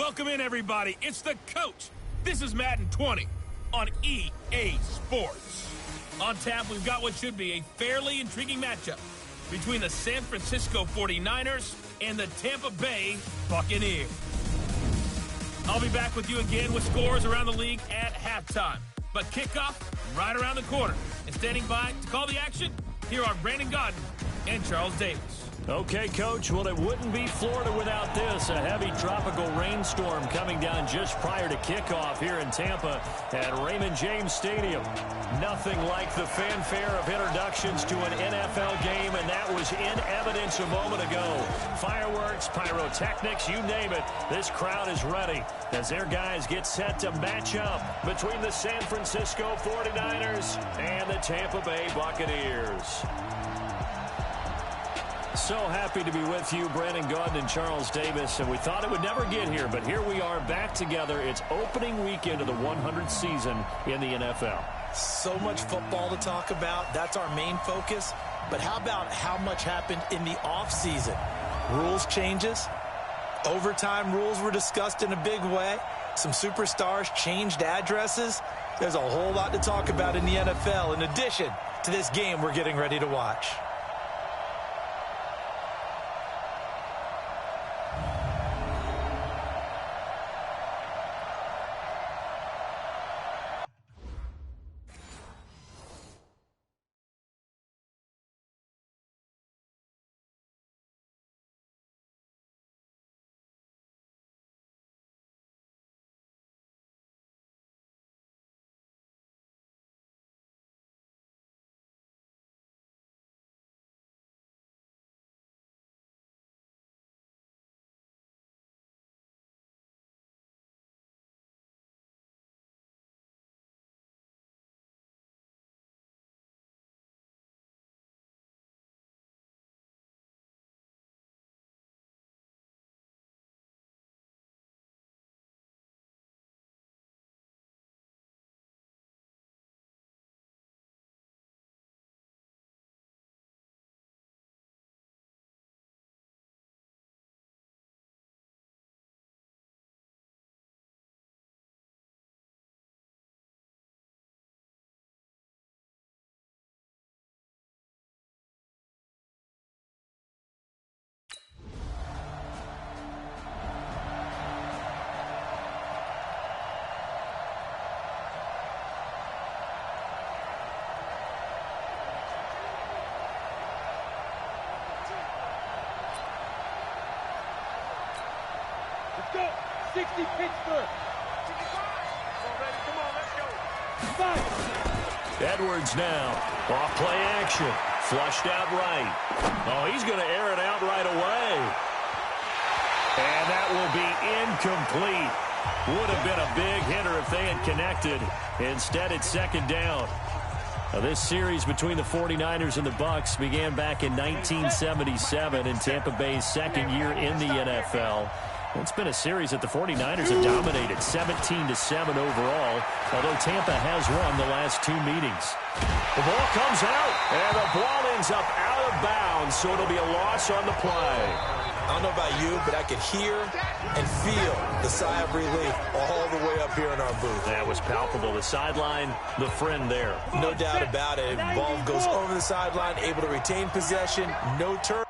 Welcome in, everybody. It's the coach. This is Madden 20 on EA Sports. On tap, we've got what should be a fairly intriguing matchup between the San Francisco 49ers and the Tampa Bay Buccaneers. I'll be back with you again with scores around the league at halftime. But kickoff right around the corner. And standing by to call the action, here are Brandon Gaudin and Charles Davis. Okay, Coach. Well, it wouldn't be Florida without this. A heavy tropical rainstorm coming down just prior to kickoff here in Tampa at Raymond James Stadium. Nothing like the fanfare of introductions to an NFL game, and that was in evidence a moment ago. Fireworks, pyrotechnics, you name it. This crowd is ready as their guys get set to match up between the San Francisco 49ers and the Tampa Bay Buccaneers. So happy to be with you, Brandon Gaudin and Charles Davis, and we thought it would never get here, but here we are back together. It's opening weekend of the 100th season in the NFL. So much football to talk about. That's our main focus. But how about how much happened in the offseason? Rules changes. Overtime rules were discussed in a big way. Some superstars changed addresses. There's a whole lot to talk about in the NFL in addition to this game we're getting ready to watch. Go! 60 Pittsburgh! Come on, let's go! Five! Edwards now. Off play action. Flushed out right. Oh, he's going to air it out right away. And that will be incomplete. Would have been a big hitter if they had connected. Instead, it's second down. Now, this series between the 49ers and the Bucs began back in 1977 in Tampa Bay's second year in the NFL. Well, it's been a series that the 49ers have dominated, 17-7 overall, although Tampa has won the last two meetings. The ball comes out, and the ball ends up out of bounds, so it'll be a loss on the play. I don't know about you, but I could hear and feel the sigh of relief all the way up here in our booth. That was palpable. The sideline, the friend there. No doubt about it. Ball goes over the sideline, able to retain possession, no turn.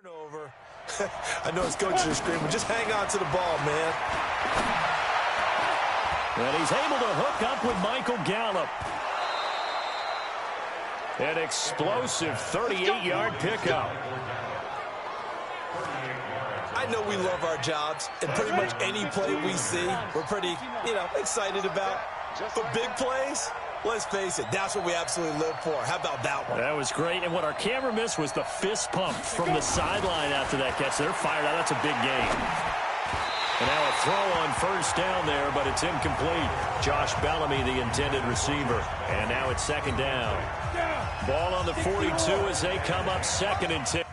Turnover. I know his coaches are screaming, just hang on to the ball, man. And he's able to hook up with Michael Gallup. An explosive 38-yard pickup. I know we love our jobs, and pretty much any play we see, we're pretty, excited about. But big plays, let's face it, that's what we absolutely live for. How about that one? That was great, and what our camera missed was the fist pump from the sideline after that catch. They're fired out. That's a big game. And now a throw on first down there, but it's incomplete. Josh Bellamy, the intended receiver. And now it's second down. Ball on the 42 as they come up 2nd and 10.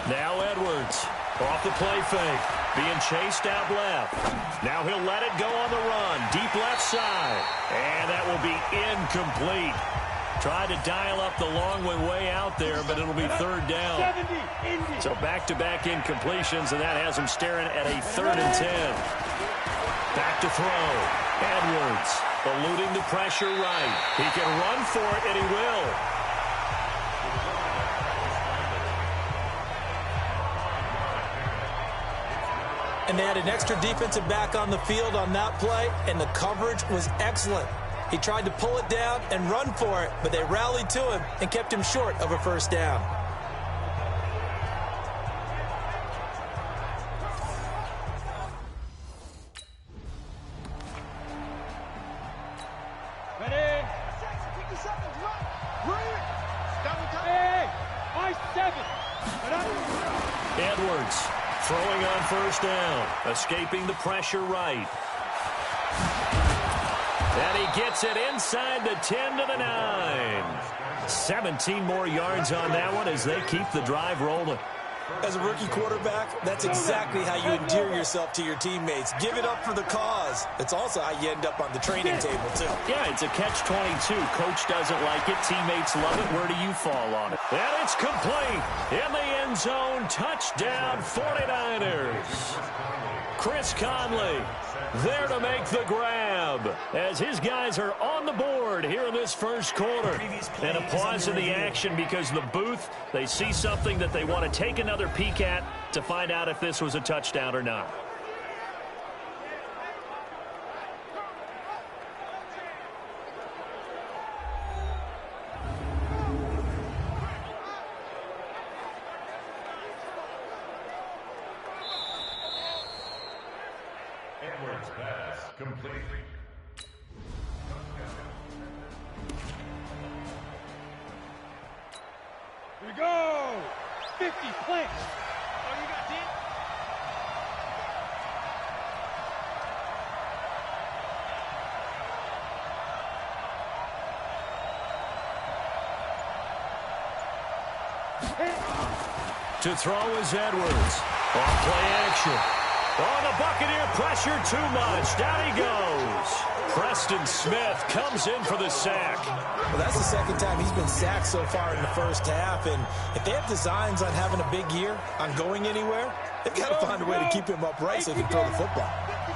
Now Edwards off the play fake, being chased out left. Now he'll let it go on the run, deep left side, and that will be incomplete. Tried to dial up the long way out there, but it'll be third down. So back-to-back incompletions, and that has him staring at a 3rd and 10. Back to throw. Edwards eluding the pressure right. He can run for it, and he will. And they had an extra defensive back on the field on that play, and the coverage was excellent. He tried to pull it down and run for it, but they rallied to him and kept him short of a first down. Ready? Hey, I-7. Edwards throwing on first down, escaping the pressure right. And he gets it inside the 10 to the 9. 17 more yards on that one as they keep the drive rolling. As a rookie quarterback, that's exactly how you endear yourself to your teammates. Give it up for the cause. It's also how you end up on the training table, too. Yeah, it's a catch-22. Coach doesn't like it. Teammates love it. Where do you fall on it? And it's complete. In the end zone. Touchdown, 49ers. Chris Conley there to make the grab as his guys are on the board here in this first quarter. And a pause in the action because the booth, they see something that they want to take another peek at to find out if this was a touchdown or not. Edwards pass complete. Here we go. 50 planks. Oh, you got 10? To throw is Edwards. Off play action. Oh, the Buccaneer pressure too much. Down he goes. Preston Smith comes in for the sack. Well, that's the second time he's been sacked so far in the first half. And if they have designs on having a big year, on going anywhere, they've got to find a way to keep him upright so he can throw the football.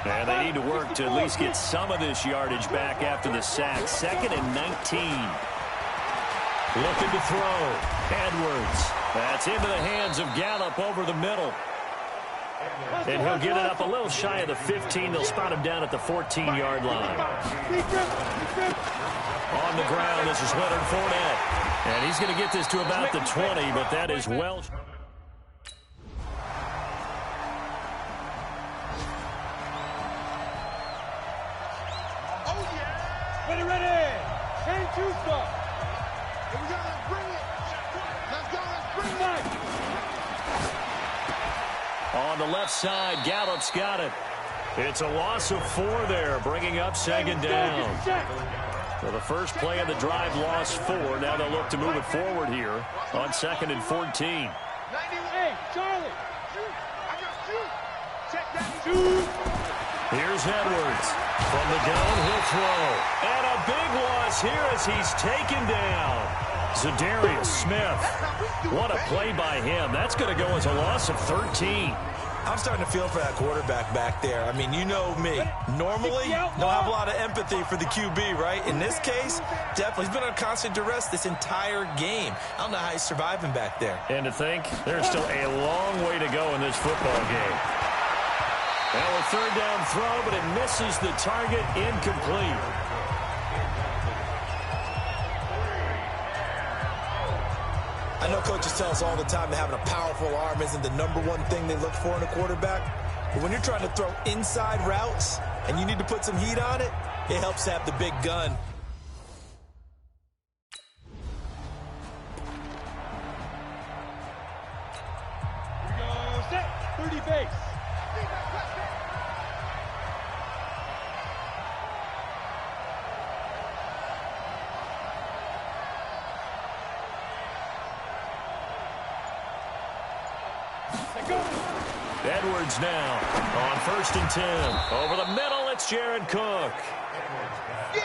And they need to work to at least get some of this yardage back after the sack. 2nd and 19. Looking to throw. Edwards. That's into the hands of Gallup over the middle. And he'll get it up a little shy of the 15. They'll spot him down at the 14-yard line. On the ground, this is Leonard Fournette. And he's going to get this to about the 20, but that is well. Ready, ready. 10-2 start. Here we go, let's bring it. Let's go, let's bring it. On the left side, Gallup's got it. It's a loss of 4 there, bringing up 2nd down. So the first play of the drive lost 4. Now they'll look to move it forward here on 2nd and 14. Hey, Charlie. Shoot. I got shoot. Check that. Shoot. Here's Edwards. From the gun, he'll throw. And a big loss here as he's taken down. Zadarius Smith. What a play by him. That's going to go as a loss of 13. I'm starting to feel for that quarterback back there. I mean, you know me. Normally, don't have a lot of empathy for the QB, right? In this case, definitely. He's been on constant duress this entire game. I don't know how he's surviving back there. And to think, there's still a long way to go in this football game. Now a 3rd down throw, but it misses the target, incomplete. I know coaches tell us all the time that having a powerful arm isn't the #1 thing they look for in a quarterback. But when you're trying to throw inside routes and you need to put some heat on it, it helps to have the big gun. Here we go, set. 30 base. Edwards now on 1st and 10. Over the middle, it's Jared Cook.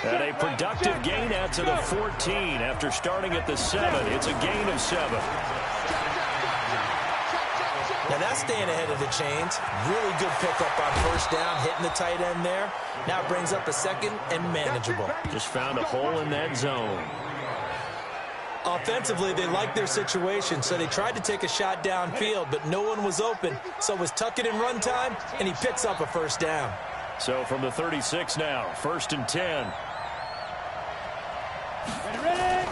And a productive gain out to the 14 after starting at the 7. It's a gain of 7. Now that's staying ahead of the chains. Really good pickup on 1st down, hitting the tight end there. Now it brings up a 2nd and manageable. Just found a hole in that zone. Offensively, they liked their situation, so they tried to take a shot downfield, but no one was open. So it was tuck it in run time, and he picks up a 1st down. So from the 36 now, 1st and 10. Ready?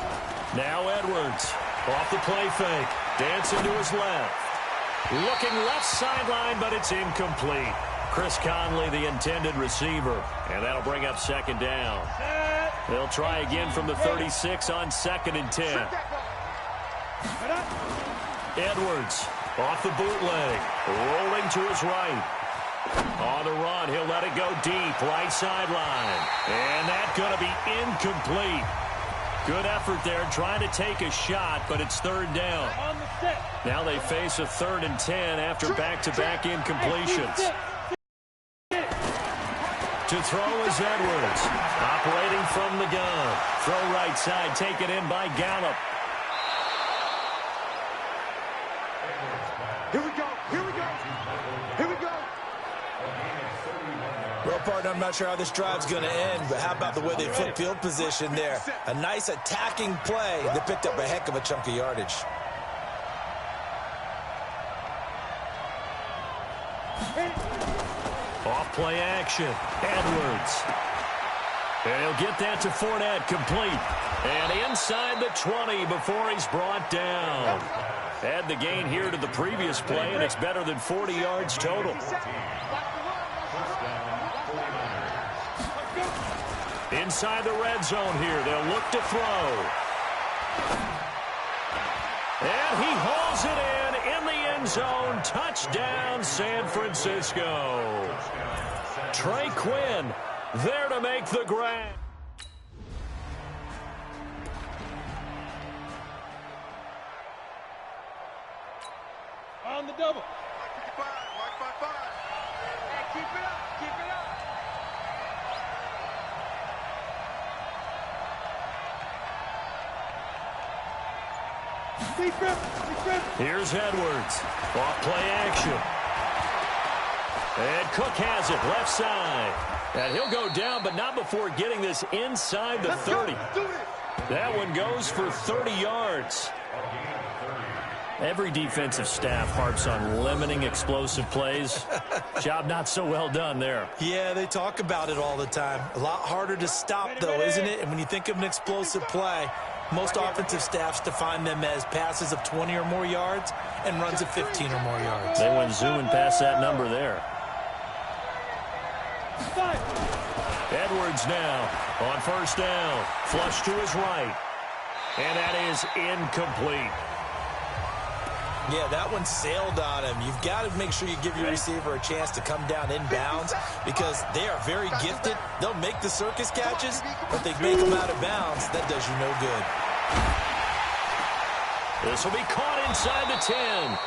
Now Edwards off the play fake. Dancing to his left. Looking left sideline, but it's incomplete. Chris Conley, the intended receiver. And that'll bring up 2nd down. They'll try again from the 36 on 2nd and 10. Edwards off the bootleg. Rolling to his right. On the run, he'll let it go deep, right sideline. And that's going to be incomplete. Good effort there, trying to take a shot, but it's 3rd down. Now they face a 3rd and 10 after back-to-back incompletions. To throw is Edwards. Operating from the gun. Throw right side, taken in by Gallup. Here we go. Here we go. Here we go. Well, partner, I'm not sure how this drive's going to end, but how about the way they flip field position there? A nice attacking play that picked up a heck of a chunk of yardage. Off play action. Edwards. And he'll get that to Fournette, complete. And inside the 20 before he's brought down. Add the gain here to the previous play, and it's better than 40 yards total. Inside the red zone here, they'll look to throw. And he hauls it in the end zone. Touchdown, San Francisco. Trey Quinn there to make the grab. On the double. 55, 5. Hey, keep it up. Keep it up. Here's Edwards. Off play action. And Cook has it left side. And he'll go down, but not before getting this inside the 30. That one goes for 30 yards. Every defensive staff harps on limiting explosive plays. Job not so well done there. Yeah, they talk about it all the time. A lot harder to stop, though, isn't it? And when you think of an explosive play, most offensive staffs define them as passes of 20 or more yards and runs of 15 or more yards. They went zooming past that number there. Edwards now on 1st down. Flush to his right. And that is incomplete. Yeah, that one sailed on him. You've got to make sure you give your receiver a chance to come down inbounds because they are very gifted. They'll make the circus catches, but they make them out of bounds. That does you no good. This will be caught inside the 10.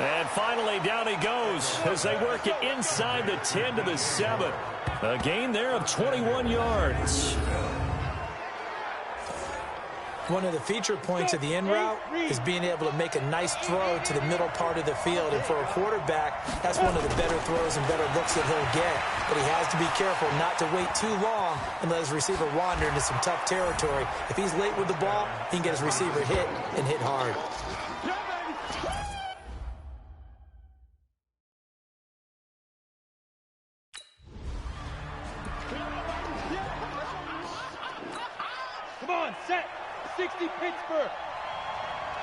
And finally down he goes as they work it inside the 10 to the 7. A gain there of 21 yards. One of the feature points of the in route is being able to make a nice throw to the middle part of the field. And for a quarterback, that's one of the better throws and better looks that he'll get. But he has to be careful not to wait too long and let his receiver wander into some tough territory. If he's late with the ball, he can get his receiver hit and hit hard. Come on, set. 60 Pittsburgh.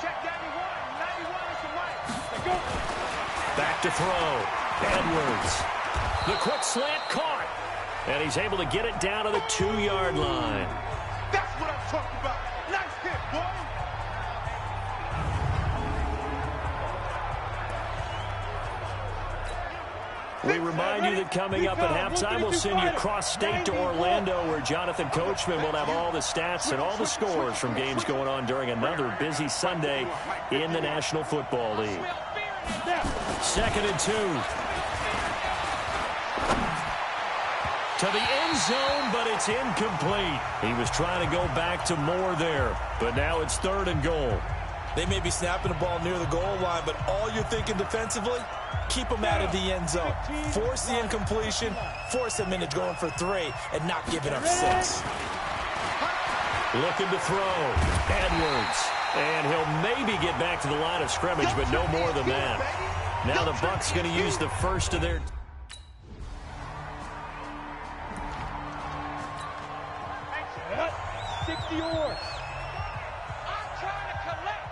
Check 91. 91 is the right. Let's go. Back to throw. Edwards. The quick slant caught. And he's able to get it down to the 2-yard line. That's what I'm talking about. Nice hit, boy. We remind you that coming up at halftime, we'll send you cross-state to Orlando, where Jonathan Coachman will have all the stats and all the scores from games going on during another busy Sunday in the National Football League. 2nd and 2. To the end zone, but it's incomplete. He was trying to go back to more there, but now it's 3rd and goal. They may be snapping the ball near the goal line, but all you're thinking defensively, keep them out of the end zone. Force the incompletion, force them into going for 3, and not giving up 6. Looking to throw. Edwards. And he'll maybe get back to the line of scrimmage, but no more than that. Now the Bucs going to use the first of their... 60 yours. I'm trying to collect.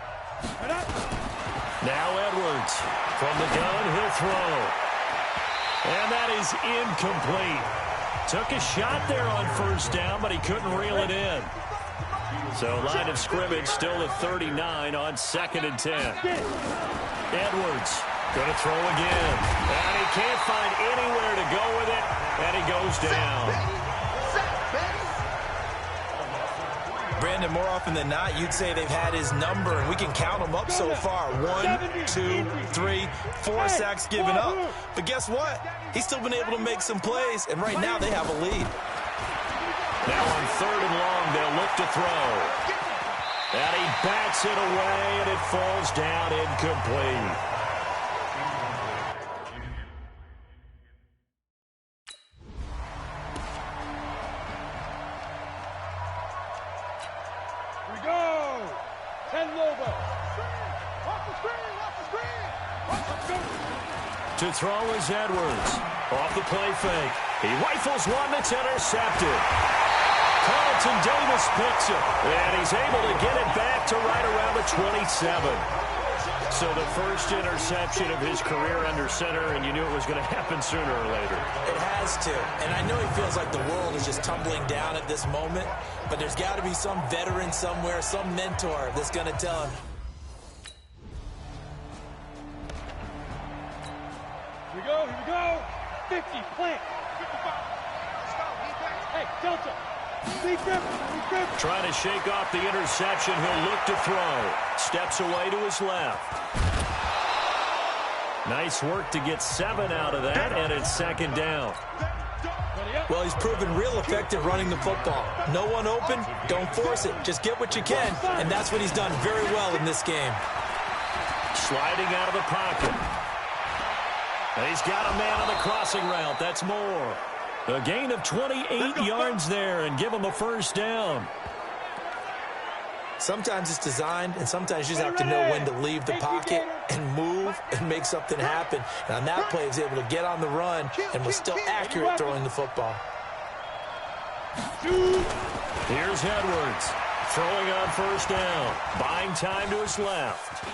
Now Edwards. From the gun, he'll throw. And that is incomplete. Took a shot there on 1st down, but he couldn't reel it in. So line of scrimmage still at 39 on 2nd and 10. Edwards going to throw again. And he can't find anywhere to go with it. And he goes down. Brandon, more often than not, you'd say they've had his number, and we can count them up so far. 1, 2, 3, 4 sacks given up. But guess what? He's still been able to make some plays, and right now they have a lead. Now on 3rd and long, they'll look to throw. And he bats it away, and it falls down incomplete. Here we go. 10 Lobo. Off the screen. To throw is Edwards. Off the play fake. He rifles one that's intercepted. Carlton Davis picks it. And he's able to get it back to right around the 27. So the first interception of his career under center, and you knew it was going to happen sooner or later. It has to. And I know he feels like the world is just tumbling down at this moment, but there's got to be some veteran somewhere, some mentor that's going to tell him, Here we go. 50, plant. 55. Hey, Delta. Lead grip. Trying to shake off the interception. He'll look to throw. Steps away to his left. Nice work to get 7 out of that, and it's 2nd down. well, he's proven real effective running the football. No one open, don't force it. Just get what you can, and that's what he's done very well in this game. Sliding out of the pocket. And he's got a man on the crossing route. That's more. A gain of 28 yards there and give him a 1st down. Sometimes it's designed, and sometimes you just have to know when to leave the pocket and move and make something happen. And on that play, he was able to get on the run and was still accurate throwing the football. Here's Edwards throwing on 1st down, buying time to his left.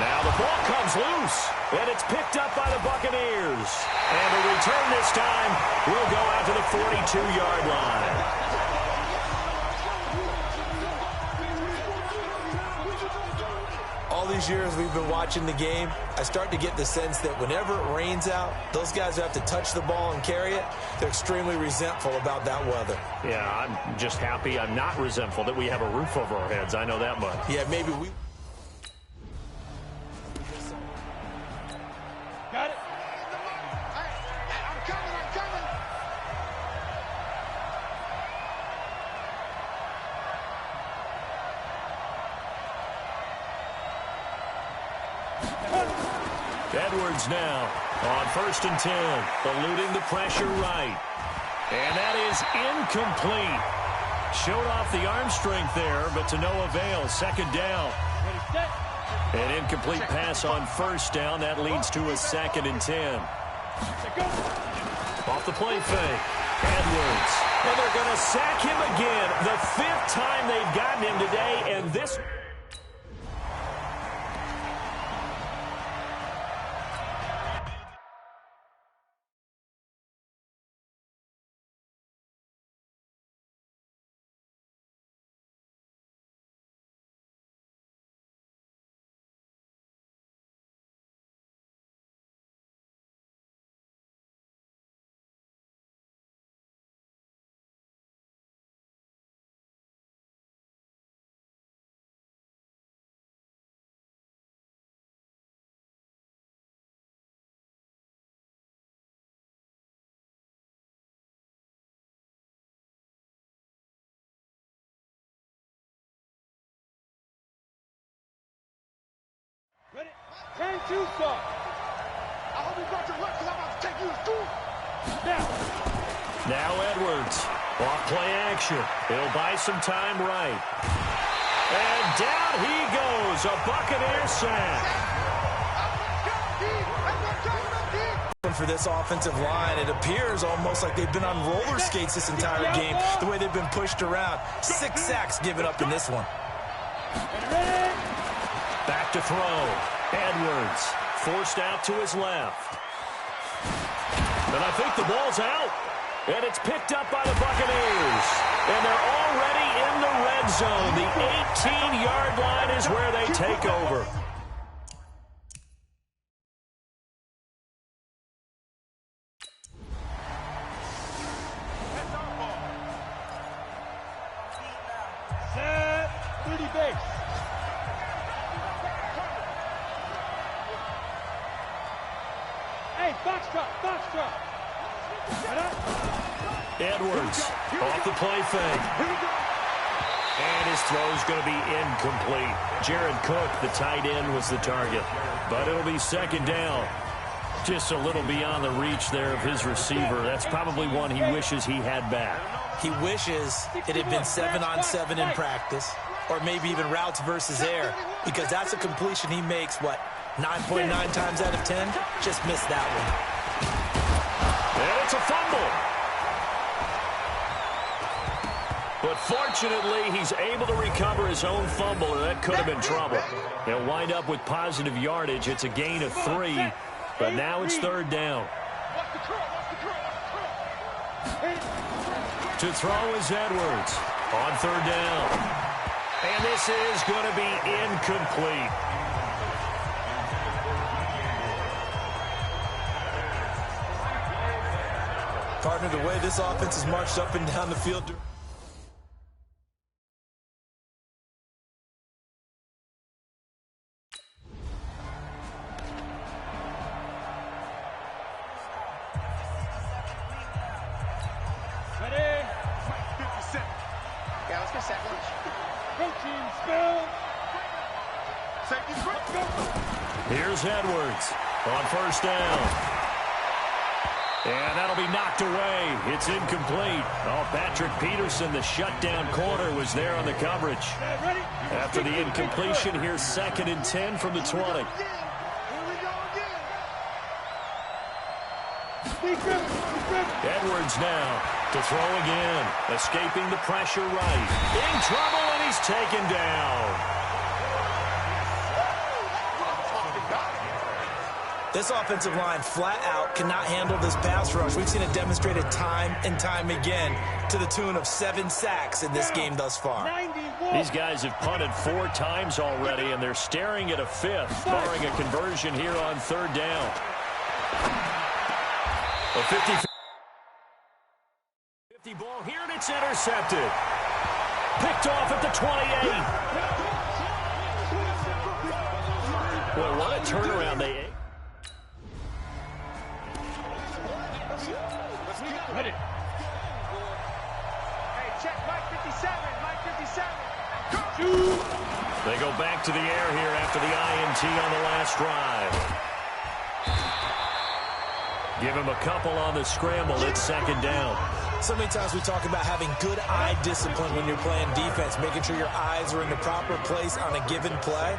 Now the ball comes loose, and it's picked up by the Buccaneers. And the return this time will go out to the 42-yard line. All these years we've been watching the game, I start to get the sense that whenever it rains out, those guys who have to touch the ball and carry it, they're extremely resentful about that weather. Yeah, I'm just happy I'm not resentful that we have a roof over our heads. I know that much. Yeah, maybe we... Got it. I'm coming. Edwards now on 1st and 10, eluding the pressure right. And that is incomplete. Showed off the arm strength there, but to no avail. 2nd down. Ready, set. An incomplete pass on 1st down. That leads to a 2nd and 10. Set, go. Off the play fake. Edwards. And they're going to sack him again. The 5th time they've gotten him today, and this... you saw. I hope you brought your luck, because I'm about to take you to school. Now Edwards. Off play action. He'll buy some time right. And down he goes. A Buccaneer sack. For this offensive line, it appears almost like they've been on roller skates this entire game, the way they've been pushed around. 6 sacks given up in this one. Back to throw. Edwards forced out to his left. And I think the ball's out. And it's picked up by the Buccaneers. And they're already in the red zone. The 18-yard line is where they take over. Edwards off the play fake. And his throw's going to be incomplete. Jared Cook, the tight end, was the target. But it'll be second down. Just a little beyond the reach there of his receiver. That's probably one he wishes he had back. He wishes it had been 7-on-7 in practice, or maybe even routes versus air, because that's a completion he makes, 9.9 times out of 10? Just missed that one. And it's a fumble. But fortunately, he's able to recover his own fumble, and that could have been trouble. They'll wind up with positive yardage. It's a gain of 3, but now it's third down. To throw is Edwards on third down. And this is going to be incomplete. Partner, the way this offense has marched up and down the field. Here's Edwards on first down. And that'll be knocked away. It's incomplete. Oh, Patrick Peterson, the shutdown corner, was there on the coverage. After the incompletion, here's 2nd and 10 from the 20. Edwards now to throw again. Escaping the pressure right. In trouble, and he's taken down. This offensive line flat out cannot handle this pass rush. We've seen it demonstrated time and time again to the tune of 7 sacks in this game thus far. These guys have punted 4 times already, and they're staring at a 5th, barring a conversion here on third down. A 50 ball here, and it's intercepted. Picked off at the 28. Boy, what a turnaround they ate. Ready. Hey, check Mike 57. Mike 57. They go back to the air here after the INT on the last drive. Give him a couple on the scramble. It's second down. So many times we talk about having good eye discipline when you're playing defense, making sure your eyes are in the proper place on a given play.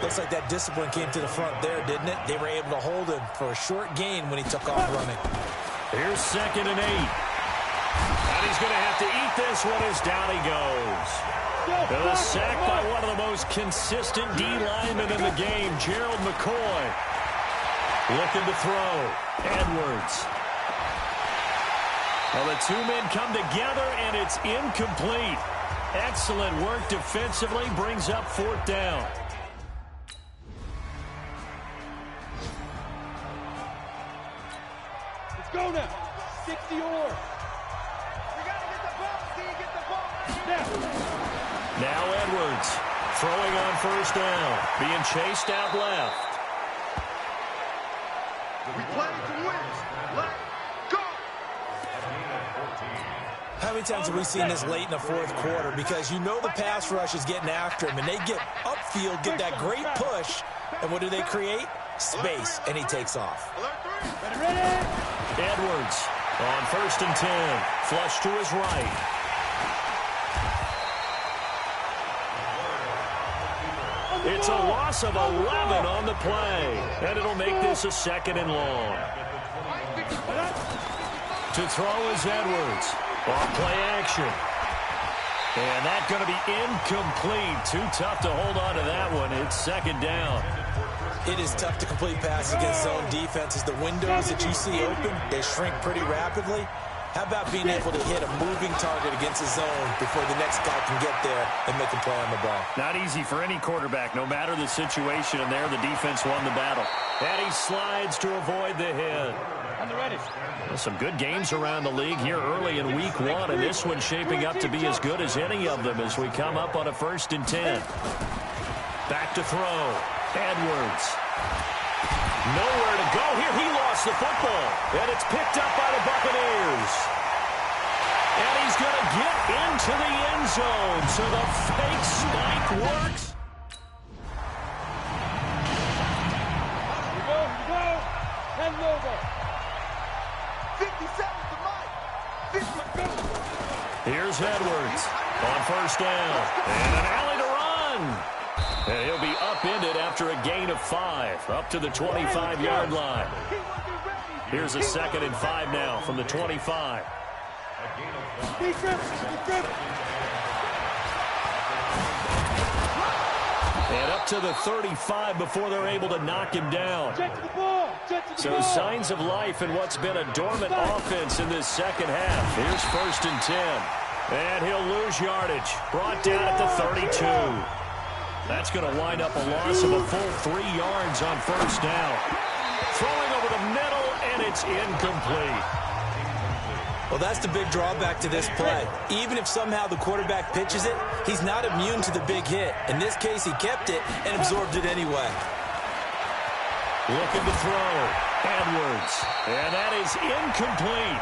Looks like that discipline came to the front there, didn't it? They were able to hold him for a short gain when he took off running. Here's 2nd and 8. And he's going to have to eat this one as down he goes. The sack by one of the most consistent D linemen in the game, Gerald McCoy. Looking to throw. Edwards. Well, the 2 men come together, and it's incomplete. Excellent work defensively, brings up 4th down. Go now. 60 or. We got to get the ball. Get the ball. Now Edwards throwing on first down. Being chased out left. We play to win. Let's go. How many times have we seen this late in the 4th quarter? Because you know the pass rush is getting after him, and they get upfield, get that great push, and what do they create? space, and he takes off. Edwards on 1st and 10. Flush to his right. It's a loss of 11 on the play. And it'll make this a 2nd and long. To throw is Edwards. Off play action. And that's going to be incomplete. Too tough to hold on to that one. It's 2nd down. It is tough to complete passes against zone defenses. The windows that you see open, they shrink pretty rapidly. How about being able to hit a moving target against a zone before the next guy can get there and make a play on the ball? Not easy for any quarterback, no matter the situation. And there, the defense won the battle. And he slides to avoid the hit. Well, some good games around the league here early in week 1, and this one's shaping up to be as good as any of them as we come up on a 1st and 10. Back to throw. Edwards. Nowhere to go here. He lost the football. And it's picked up by the Buccaneers. And he's going to get into the end zone. So the fake spike works. Here we go. And logo. 57 to Mike. Here's Edwards on 1st down. And an alley to run. And he'll be upended after a gain of 5, up to the 25-yard line. Here's a 2nd and 5 now from the 25. And up to the 35 before they're able to knock him down. So signs of life in what's been a dormant offense in this second half. Here's 1st and 10. And he'll lose yardage. Brought down at the 32. That's going to wind up a loss of a full 3 yards on 1st down. Throwing over the middle, and it's incomplete. Well, that's the big drawback to this play. Even if somehow the quarterback pitches it, he's not immune to the big hit. In this case, he kept it and absorbed it anyway. Looking to throw. Edwards. And that is incomplete.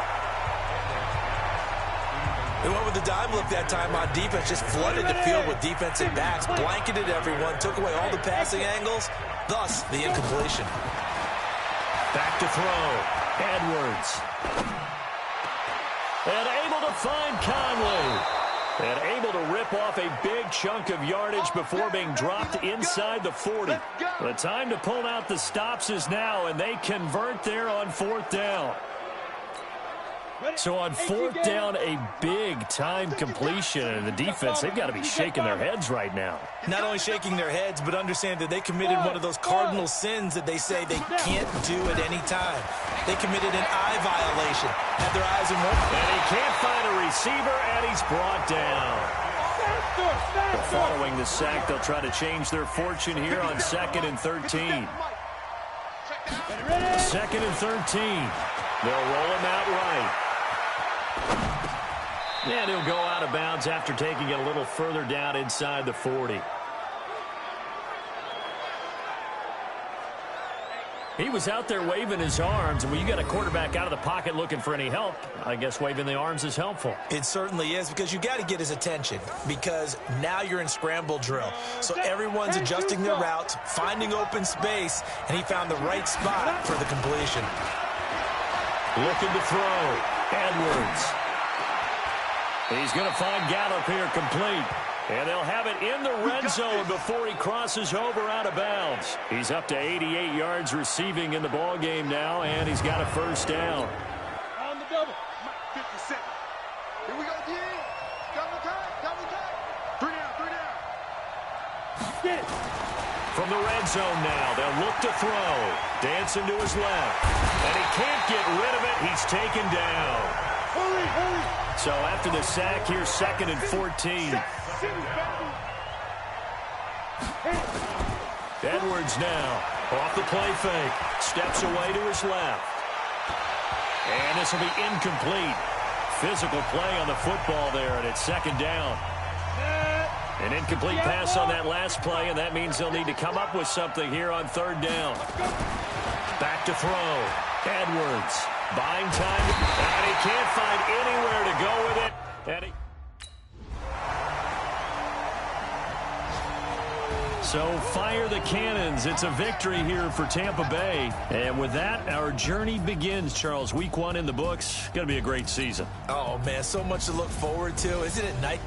They went with the dime look that time on defense, just flooded the field with defensive backs, blanketed everyone, took away all the passing angles, thus the incompletion. Back to throw. Edwards. And able to find Conley. And able to rip off a big chunk of yardage before being dropped inside the 40. The time to pull out the stops is now, and they convert there on 4th down. So on 4th down, a big-time completion. And the defense, they've got to be shaking their heads right now. Not only shaking their heads, but understand that they committed one of those cardinal sins that they say they can't do at any time. They committed an eye violation. Had their eyes in one. And he can't find a receiver, and he's brought down. Following the sack, they'll try to change their fortune here on 2nd and 13. 2nd and 13. They'll roll him out right. And he'll go out of bounds after taking it a little further down inside the 40. He was out there waving his arms, and when you got a quarterback out of the pocket looking for any help, I guess waving the arms is helpful. It certainly is, because you got to get his attention, because now you're in scramble drill. So everyone's adjusting their routes, finding open space, and he found the right spot for the completion. Looking to throw. Edwards. He's going to find Gallup here complete. And they'll have it in the red zone before he crosses over out of bounds. He's up to 88 yards receiving in the ballgame now, and he's got a 1st down. On the double. 57. Here we go, D. Double time. 3 down. Get it. From the red zone now, they'll look to throw. Dancing to his left. And he can't get rid of it. He's taken down. Hurry. So after the sack, here's 2nd and 14. Edwards now off the play fake. Steps away to his left. And this will be incomplete. Physical play on the football there, and it's 2nd down. An incomplete pass on that last play, and that means they'll need to come up with something here on 3rd down. Back to throw. Edwards buying time, and he can't find anywhere to go with it. And So fire the cannons. It's a victory here for Tampa Bay. And with that, our journey begins, Charles. Week 1 in the books. Going to be a great season. Oh, man, so much to look forward to. Isn't it nice?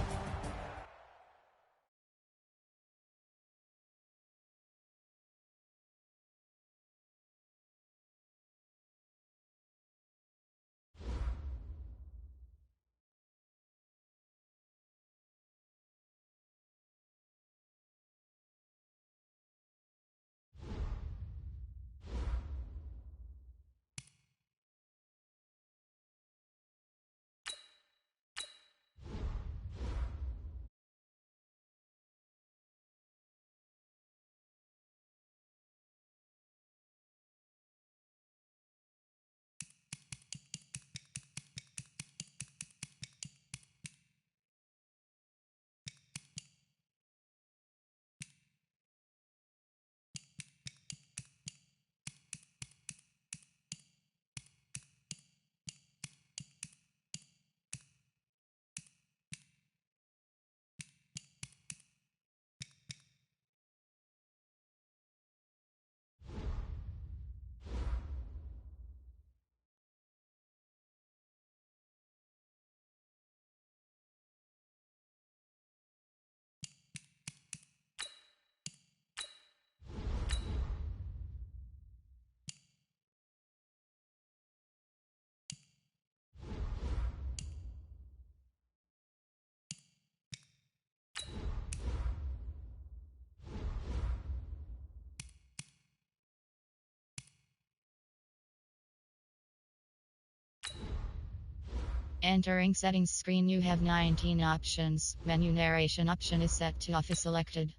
Entering settings screen, you have 19 options. Menu narration option is set to off is selected.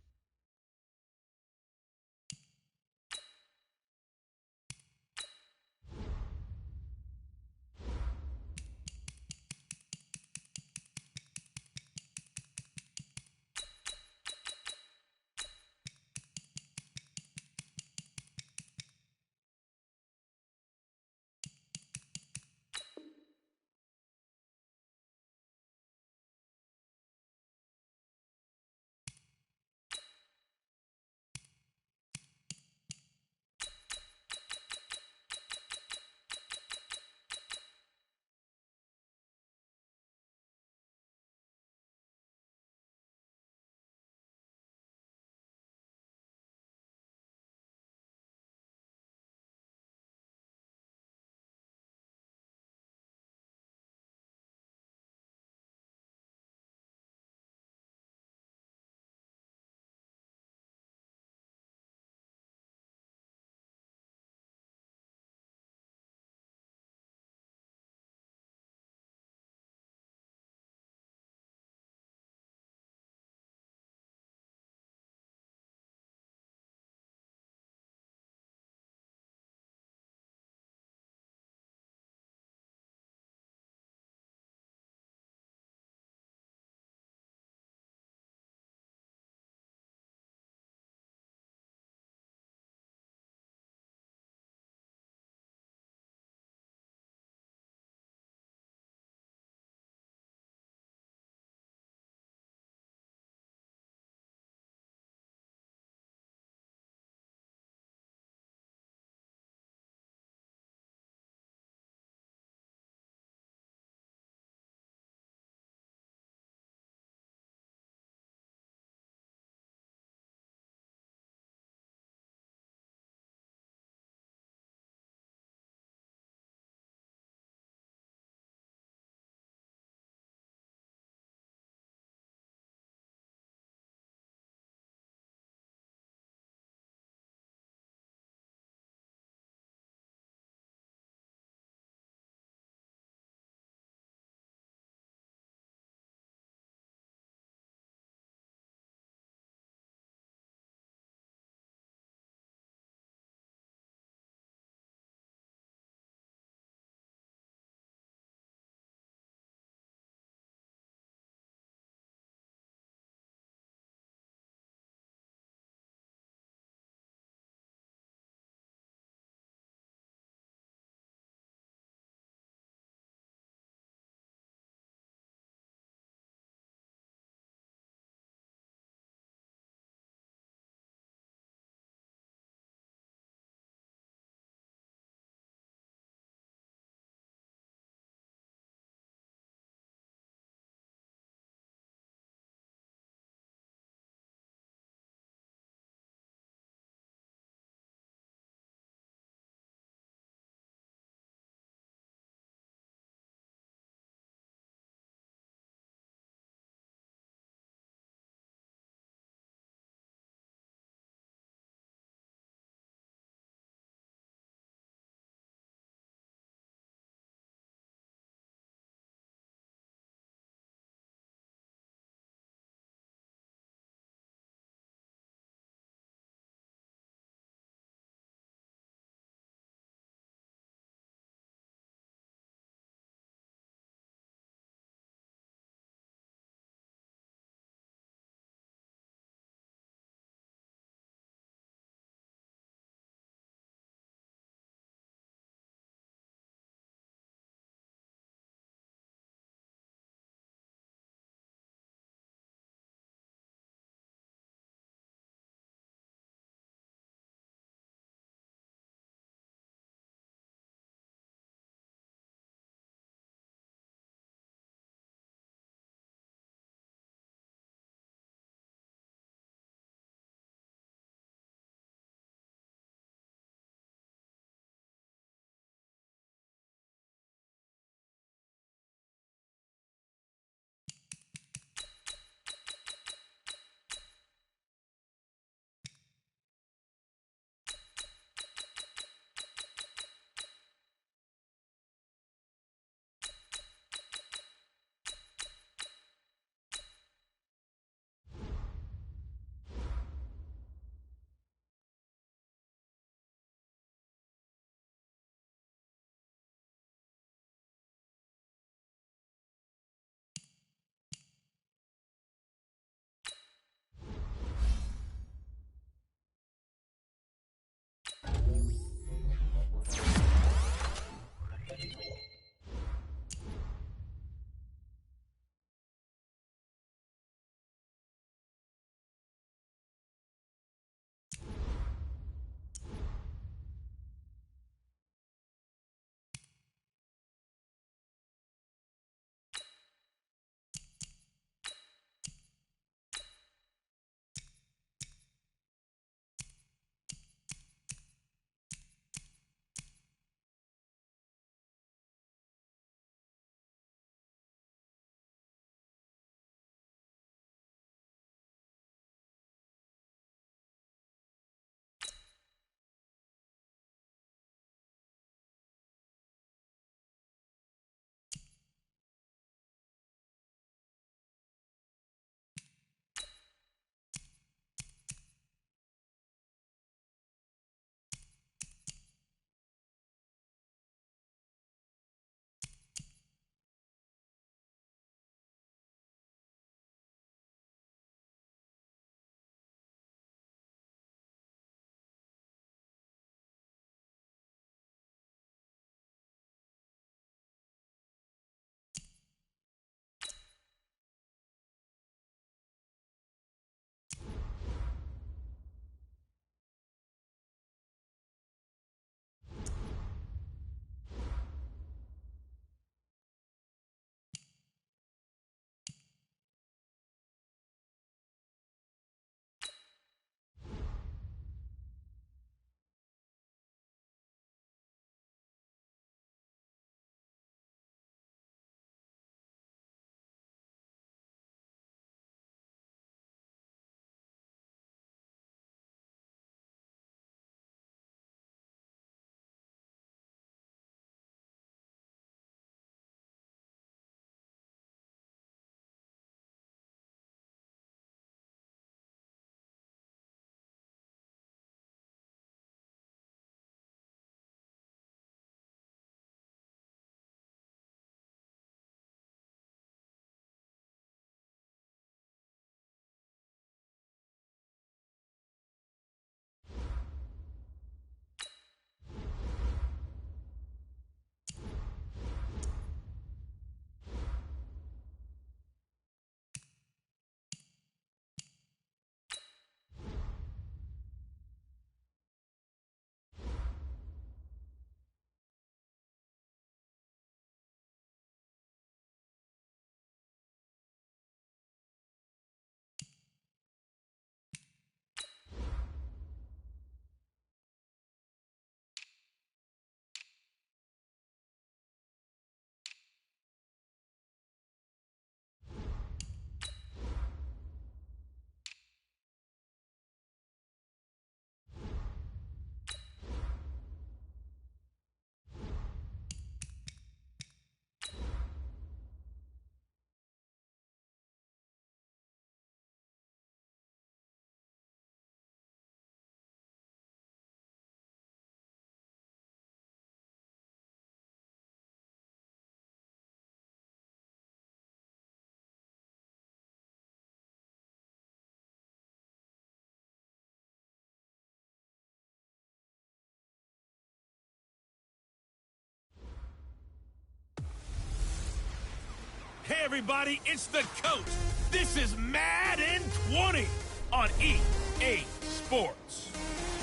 Hey everybody, it's the coach. This is Madden 20 on EA Sports.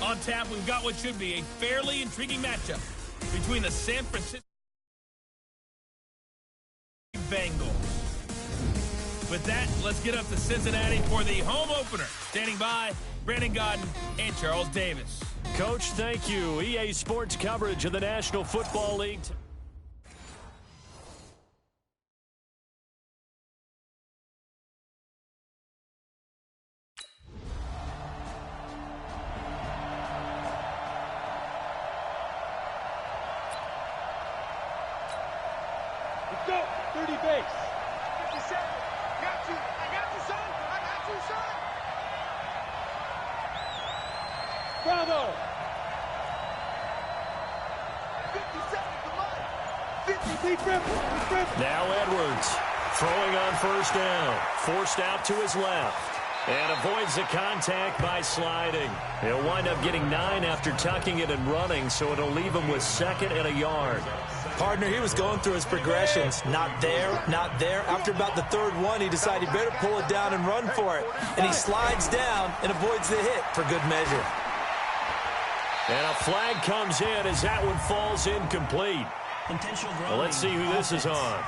On tap, we've got what should be a fairly intriguing matchup between the San Francisco Bengals. With that, let's get up to Cincinnati for the home opener. Standing by, Brandon Godden and Charles Davis. Coach, thank you. EA Sports coverage of the National Football League. Let's go. 30 base. 57. Got you. I got you, son. I got you, son. Bravo. 57. Come on. 50. Deep rip. Now Edwards throwing on first down. Forced out to his left. And avoids the contact by sliding. He'll wind up getting 9 after tucking it and running, so it'll leave him with 2nd and a yard. Partner, he was going through his progressions. Not there, not there. After about the 3rd one, he decided he better pull it down and run for it. And he slides down and avoids the hit for good measure. And a flag comes in as that one falls incomplete. Well, let's see who this is on.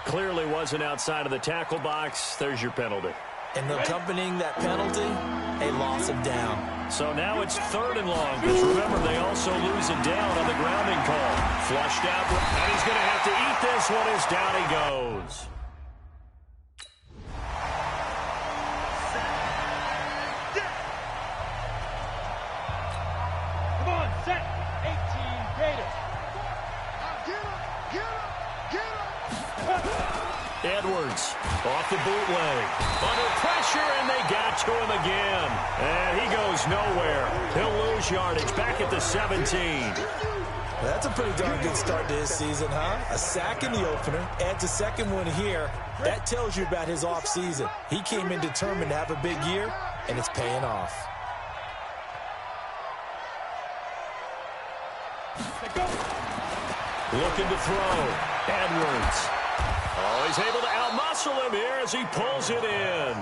Clearly wasn't outside of the tackle box. There's your penalty. And accompanying that penalty, a loss of down. So now it's 3rd and long, because remember, they also lose it down on the grounding call. Flushed out, and he's going to have to eat this one as down he goes. Come on, set. 18 Gators. Get him. Get him. Get him. Edwards off the bootleg. Under pressure, and they got to him again. And he goes nowhere. He'll lose yardage back at the 17. That's a pretty darn good start to his season, huh? A sack in the opener, adds a 2nd one here. That tells you about his offseason. He came in determined to have a big year, and it's paying off. Looking to throw. Edwards. Oh, he's able to outmuscle him here as he pulls it in.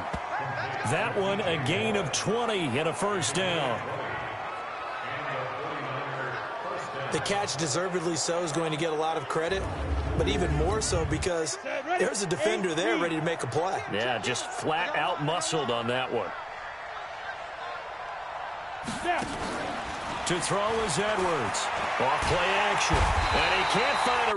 That one, a gain of 20 and a 1st down. The catch, deservedly so, is going to get a lot of credit, but even more so because there's a defender there ready to make a play. Yeah, just flat out muscled on that one. To throw is Edwards. Off play action. And he can't find a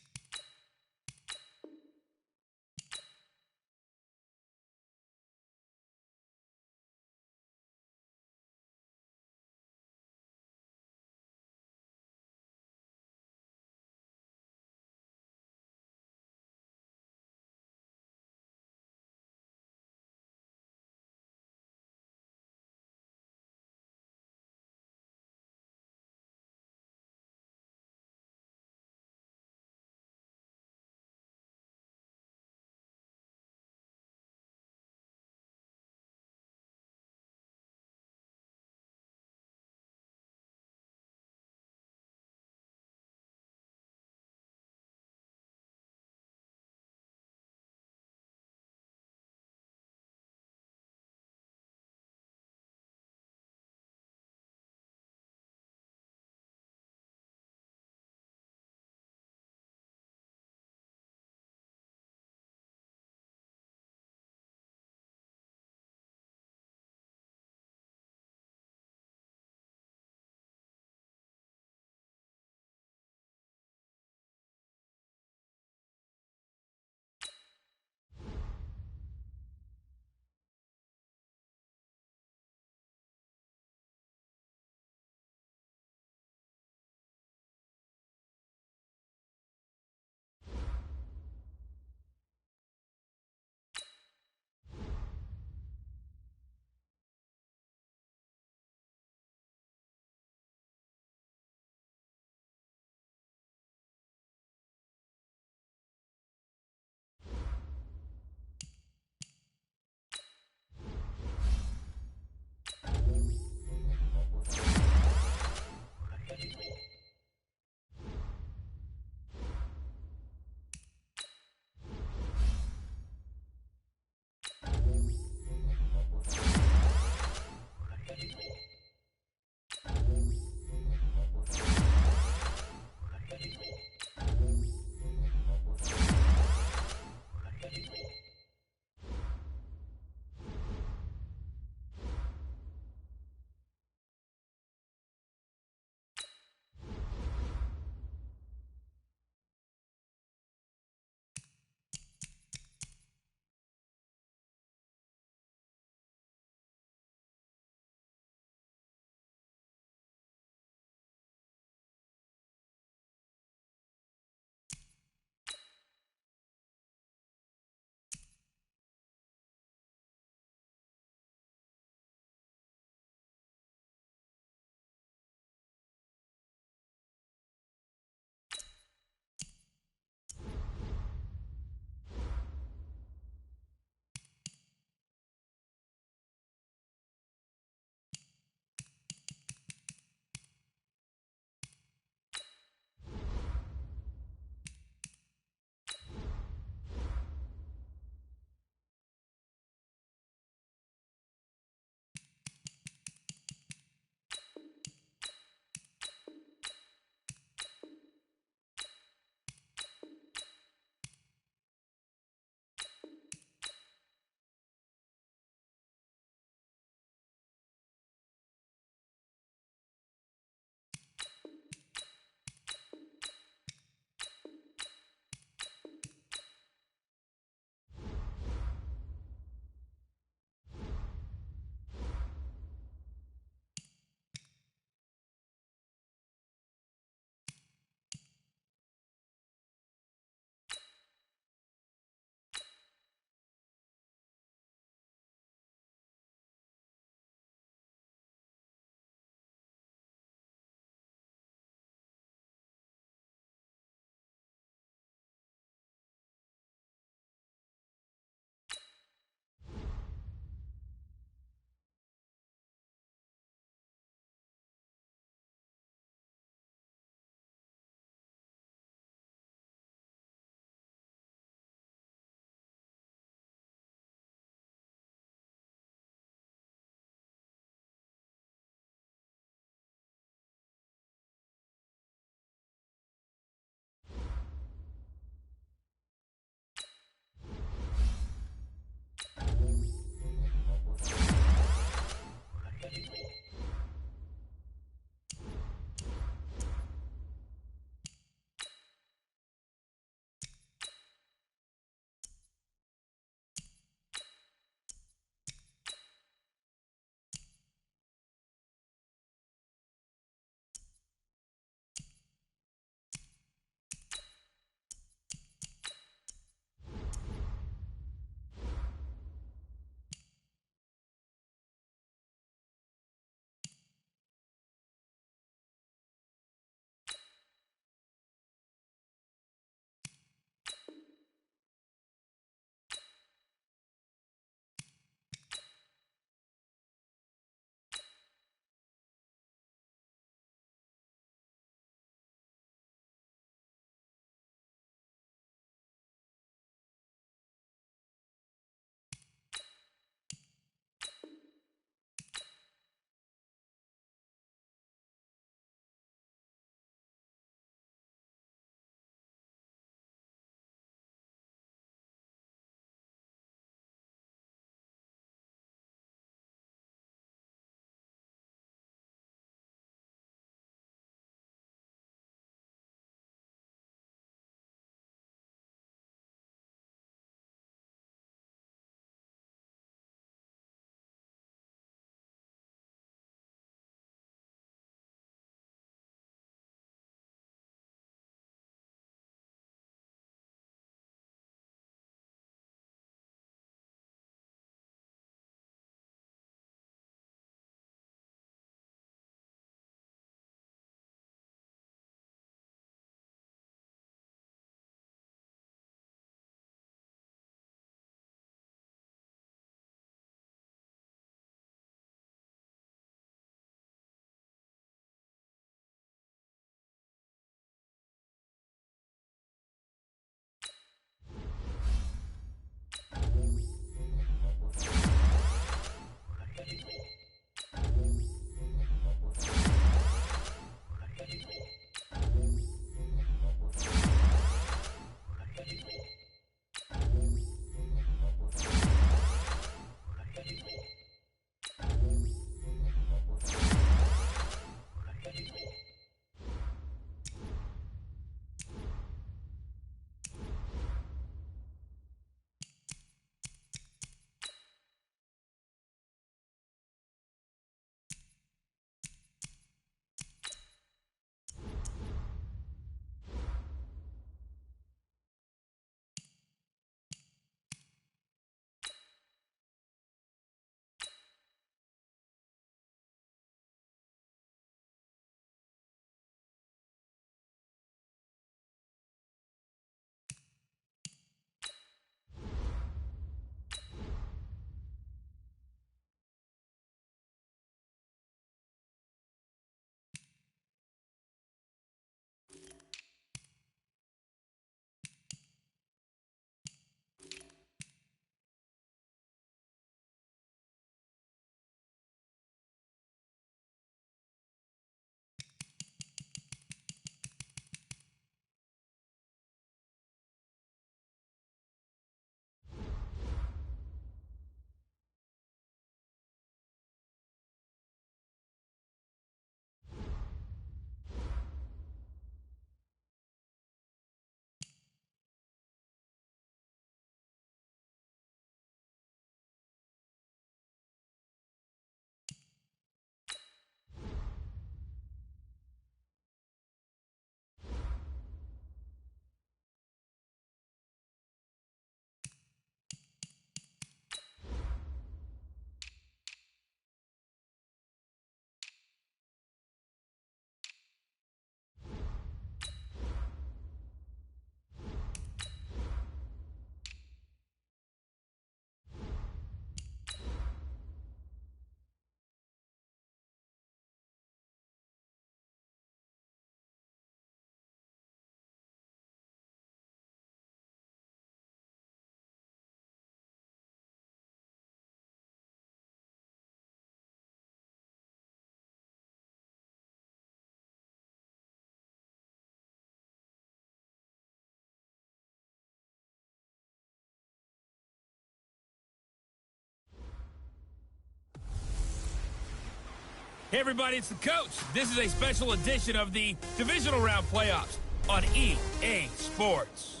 Hey everybody, it's the coach. This is a special edition of the divisional round playoffs on EA Sports.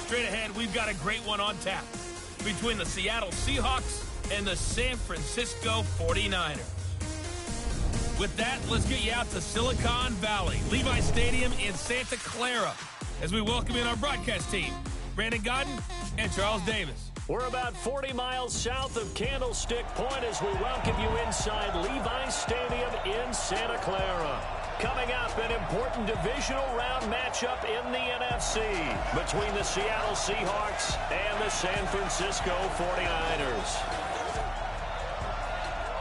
Straight ahead, we've got a great one on tap between the Seattle Seahawks and the San Francisco 49ers. With that, let's get you out to Silicon Valley, Levi Stadium in Santa Clara, as we welcome in our broadcast team, Brandon Godden and Charles Davis. We're about 40 miles south of Candlestick Point as we welcome you inside Levi Stadium in Santa Clara. Coming up, an important divisional round matchup in the NFC between the Seattle Seahawks and the San Francisco 49ers.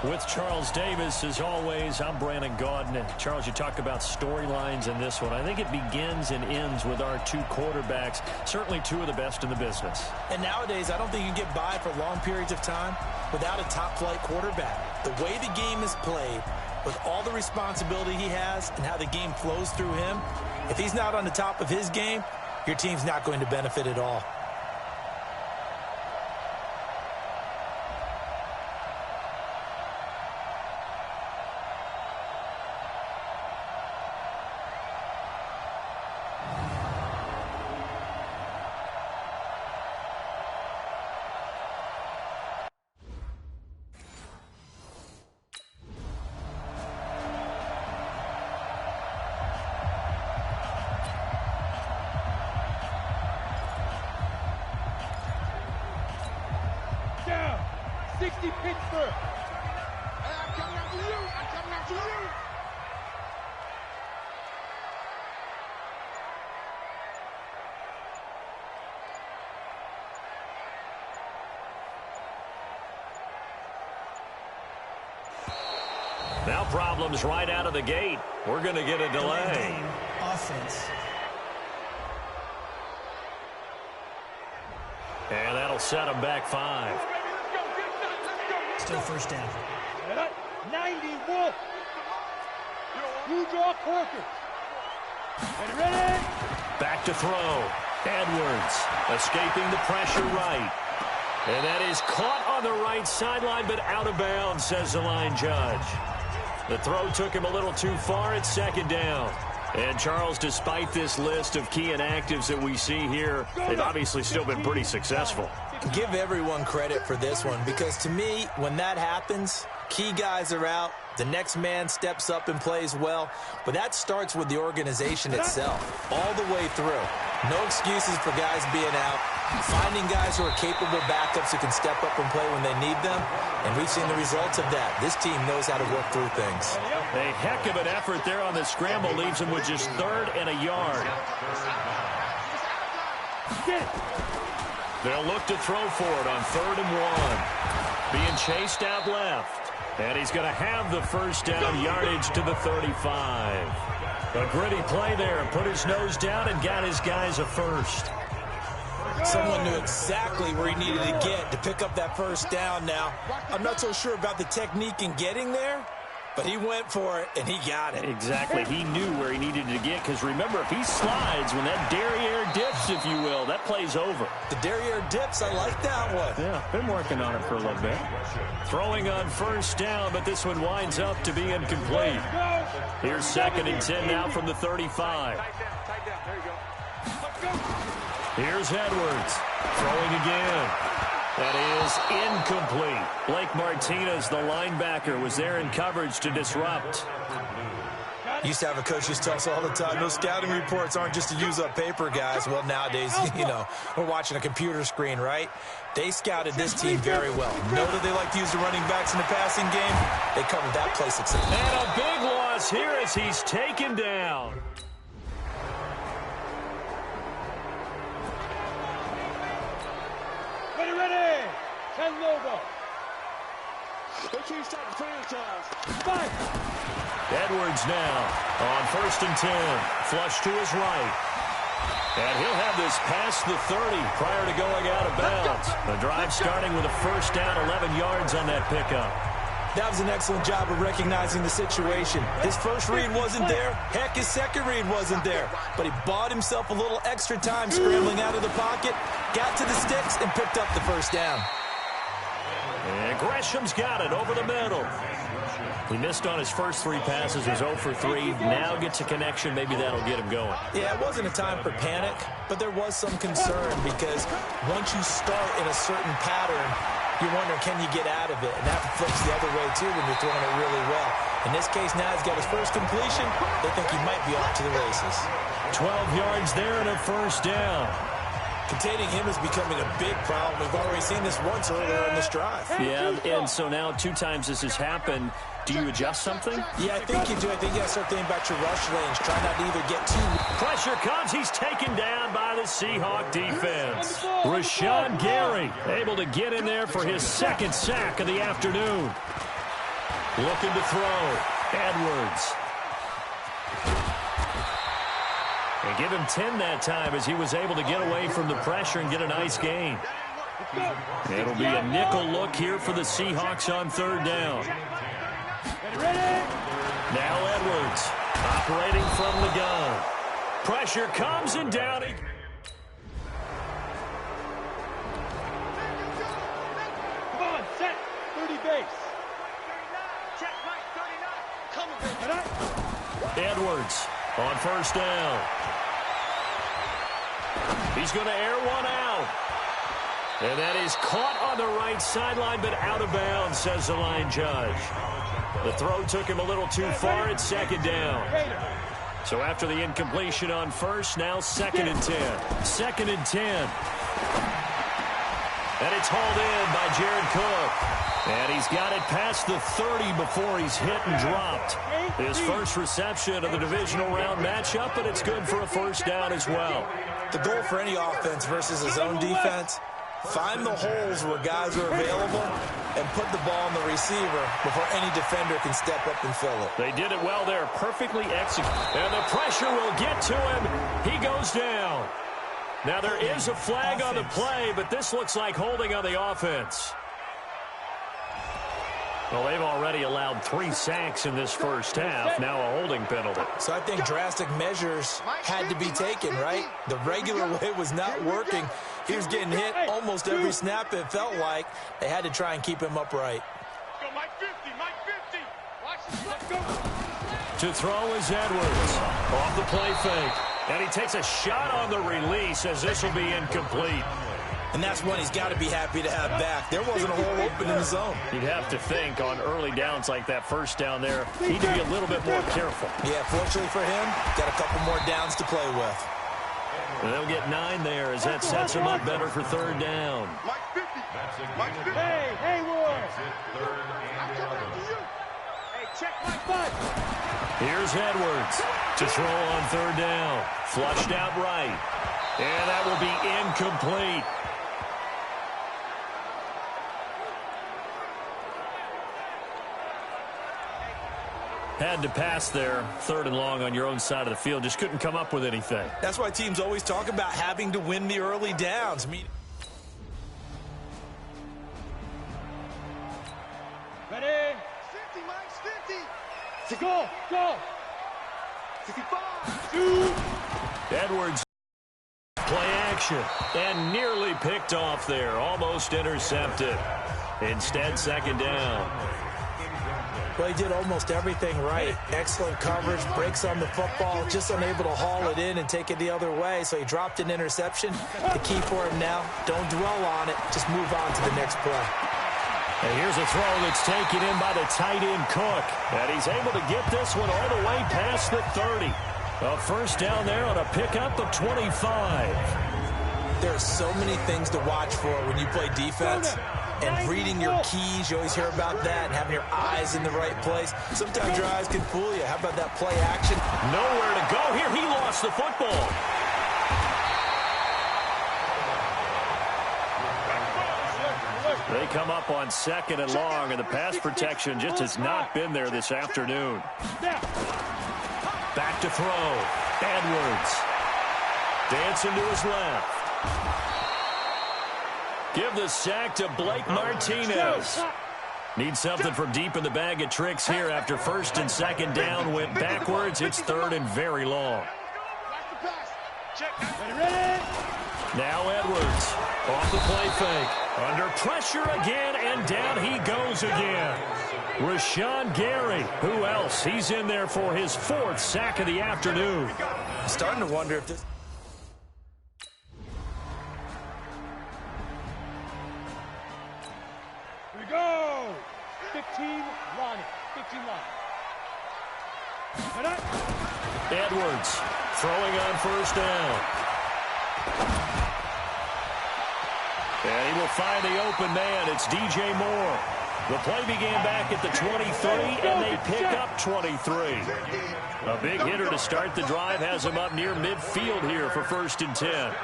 With Charles Davis, as always, I'm Brandon Gaudin. And Charles, you talk about storylines in this one. I think it begins and ends with our two quarterbacks, certainly two of the best in the business. And nowadays, I don't think you can get by for long periods of time without a top-flight quarterback. The way the game is played, with all the responsibility he has and how the game flows through him, if he's not on the top of his game, your team's not going to benefit at all. Down. 60 Pittsburgh. Hey, I'm coming after you. I'm coming after you. Now problems right out of the gate. We're going to get a delay. Offense. And that'll set them back 5. Still first down. 90 Wolf. You draw Corker. And ready? Back to throw. Edwards escaping the pressure right. And that is caught on the right sideline, but out of bounds, says the line judge. The throw took him a little too far at second down. And, Charles, despite this list of key inactives that we see here, they've obviously still been pretty successful. Give everyone credit for this one, because to me, when that happens, key guys are out, the next man steps up and plays well, but that starts with the organization itself, all the way through. No excuses for guys being out, finding guys who are capable backups who can step up and play when they need them, and we've seen the results of that. This team knows how to work through things. A heck of an effort there on the scramble leaves him with just 3rd and a yard. They'll look to throw for it on 3rd and 1. Being chased out left. And he's going to have the first down yardage to the 35. A gritty play there. Put his nose down and got his guys a first. Someone knew exactly where he needed to get to pick up that first down now. I'm not so sure about the technique in getting there, but he went for it, and he got it. Exactly. He knew where he needed to get, because remember, if he slides, when that derriere dips, if you will, that play's over. The derriere dips, I like that one. Yeah, been working on it for a little bit. Throwing on first down, but this one winds up to be incomplete. Here's 2nd and 10 now from the 35. Here's Edwards, throwing again. That is incomplete. Blake Martinez, the linebacker, was there in coverage to disrupt. Used to have a coach just tell us all the time, those scouting reports aren't just to use up paper, guys. Well, nowadays, you know, we're watching a computer screen, right? They scouted this team very well. Know that they like to use the running backs in the passing game. They covered that play successfully. And a big loss here as he's taken down. Ready. 10 Lobo. Edwards now on 1st and 10. Flush to his right. And he'll have this past the 30 prior to going out of bounds. The drive starting with a first down, 11 yards on that pickup. That was an excellent job of recognizing the situation. His first read wasn't there. Heck, his second read wasn't there. But he bought himself a little extra time scrambling out of the pocket, got to the sticks, and picked up the first down. And Gresham's got it over the middle. He missed on his first 3 passes, was 0 for 3. Now gets a connection. Maybe that'll get him going. Yeah, it wasn't a time for panic, but there was some concern because once you start in a certain pattern, you're wondering, can you get out of it? And that flips the other way, too, when you're throwing it really well. In this case, now he's got his first completion. They think he might be off to the races. 12 yards there and a first down. Containing him is becoming a big problem. We've already seen this once earlier in this drive. Yeah, and so now 2 times this has happened. Do you adjust something? Yeah, I think you do. I think you got to start thinking about your rush lanes. Try not to either get too... Pressure comes. He's taken down by the Seahawk defense. Rashawn Gary able to get in there for his 2nd sack of the afternoon. Looking to throw. Edwards. And give him 10 that time as he was able to get away from the pressure and get a nice gain. It'll be a nickel look here for the Seahawks on 3rd down. Now Edwards operating from the gun. Pressure comes and down. Come on, set. 30 base. Check right, 39. Come on, Edwards on 1st down. He's going to air one out. And that is caught on the right sideline, but out of bounds, says the line judge. The throw took him a little too far. It's 2nd down. So after the incompletion on 1st, now 2nd and 10. 2nd and 10. And it's hauled in by Jared Cook. And he's got it past the 30 before he's hit and dropped. His first reception of the divisional round matchup, but it's good for a 1st down as well. The goal for any offense versus his own defense, find the holes where guys are available and put the ball on the receiver before any defender can step up and fill it. They did it well there, perfectly executed. And the pressure will get to him. He goes down. Now there is a flag on the play, but this looks like holding on the offense. Well, they've already allowed 3 sacks in this first half. Now a holding penalty. So I think drastic measures had to be taken, right? The regular way was not working. He was getting hit almost every snap, it felt like. They had to try and keep him upright. Go, Mike 50, Mike 50. Watch this, let's go. To throw is Edwards. Off the play fake. And he takes a shot on the release as this will be incomplete. And that's one he's got to be happy to have back. There wasn't a hole open in the zone. You'd have to think on early downs like that 1st down there, need to be a little bit more careful. Yeah, fortunately for him, got a couple more downs to play with. And they'll get 9 there as that sets him up better for 3rd down. Mike 50. Mike 50. Hey, Hayward. That's it, 3rd and 11. Hey, check my butt. Here's Edwards to throw on 3rd down. Flushed out right. And that will be incomplete. Had to pass there, 3rd and long on your own side of the field. Just couldn't come up with anything. That's why teams always talk about having to win the early downs. Ready? 50, Mike, 50. Go, go. 55. Shoot. Edwards, play action, and nearly picked off there. Almost intercepted. Instead, 2nd down. Well, he did almost everything right. Excellent coverage, breaks on the football, just unable to haul it in and take it the other way. So he dropped an interception. The key for him now, don't dwell on it. Just move on to the next play. And here's a throw that's taken in by the tight end Cook. And he's able to get this one all the way past the 30. A 1st down there on a pickup of 25. There's so many things to watch for when you play defense. And reading your keys, you always hear about that, and having your eyes in the right place. Sometimes your eyes can fool you. How about that play action? Nowhere to go here. He lost the football. They come up on 2nd and long, and the pass protection just has not been there this afternoon. Back to throw. Edwards. Dancing to his left. Give the sack to Blake Martinez. Need something from deep in the bag of tricks here after 1st and 2nd down went backwards. It's 3rd and very long. Now Edwards off the play fake. Under pressure again, and down he goes again. Rashawn Gary, who else? He's in there for his 4th sack of the afternoon. I'm starting to wonder if this... Here we go. 15 line. 15 line. Edwards throwing on 1st down. And he will find the open man. It's DJ Moore. The play began back at the 23, and they pick up 23. A big hitter to start the drive has him up near midfield here for 1st and 10.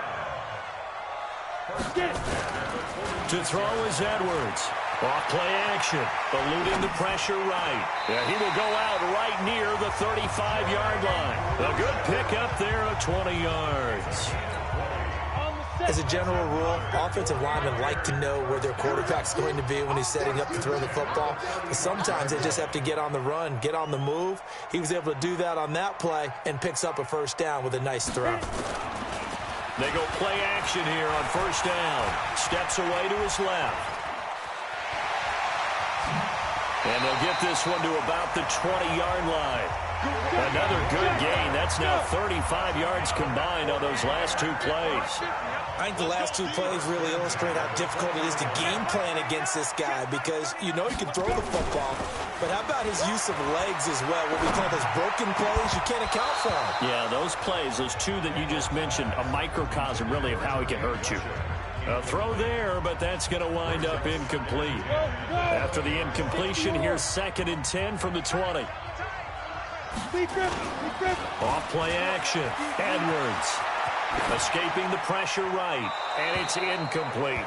To throw is Edwards. Off play action, eluding the pressure right. Yeah, he will go out right near the 35-yard line. A good pickup there of 20 yards. As a general rule, offensive linemen like to know where their quarterback's going to be when he's setting up to throw the football. But sometimes they just have to get on the run, get on the move. He was able to do that on that play and picks up a 1st down with a nice throw. They go play action here on 1st down. Steps away to his left. And they'll get this one to about the 20-yard line. Another good gain. That's now 35 yards combined on those last 2 plays. I think the last 2 plays really illustrate how difficult it is to game plan against this guy because you know he can throw the football, but how about his use of legs as well? What we call those broken plays, you can't account for them. Yeah, those plays, those 2 that you just mentioned, a microcosm really of how he can hurt you. A throw there, but that's going to wind up incomplete. After the incompletion, here's 2nd and 10 from the 20. Off play action. Edwards escaping the pressure right, and it's incomplete.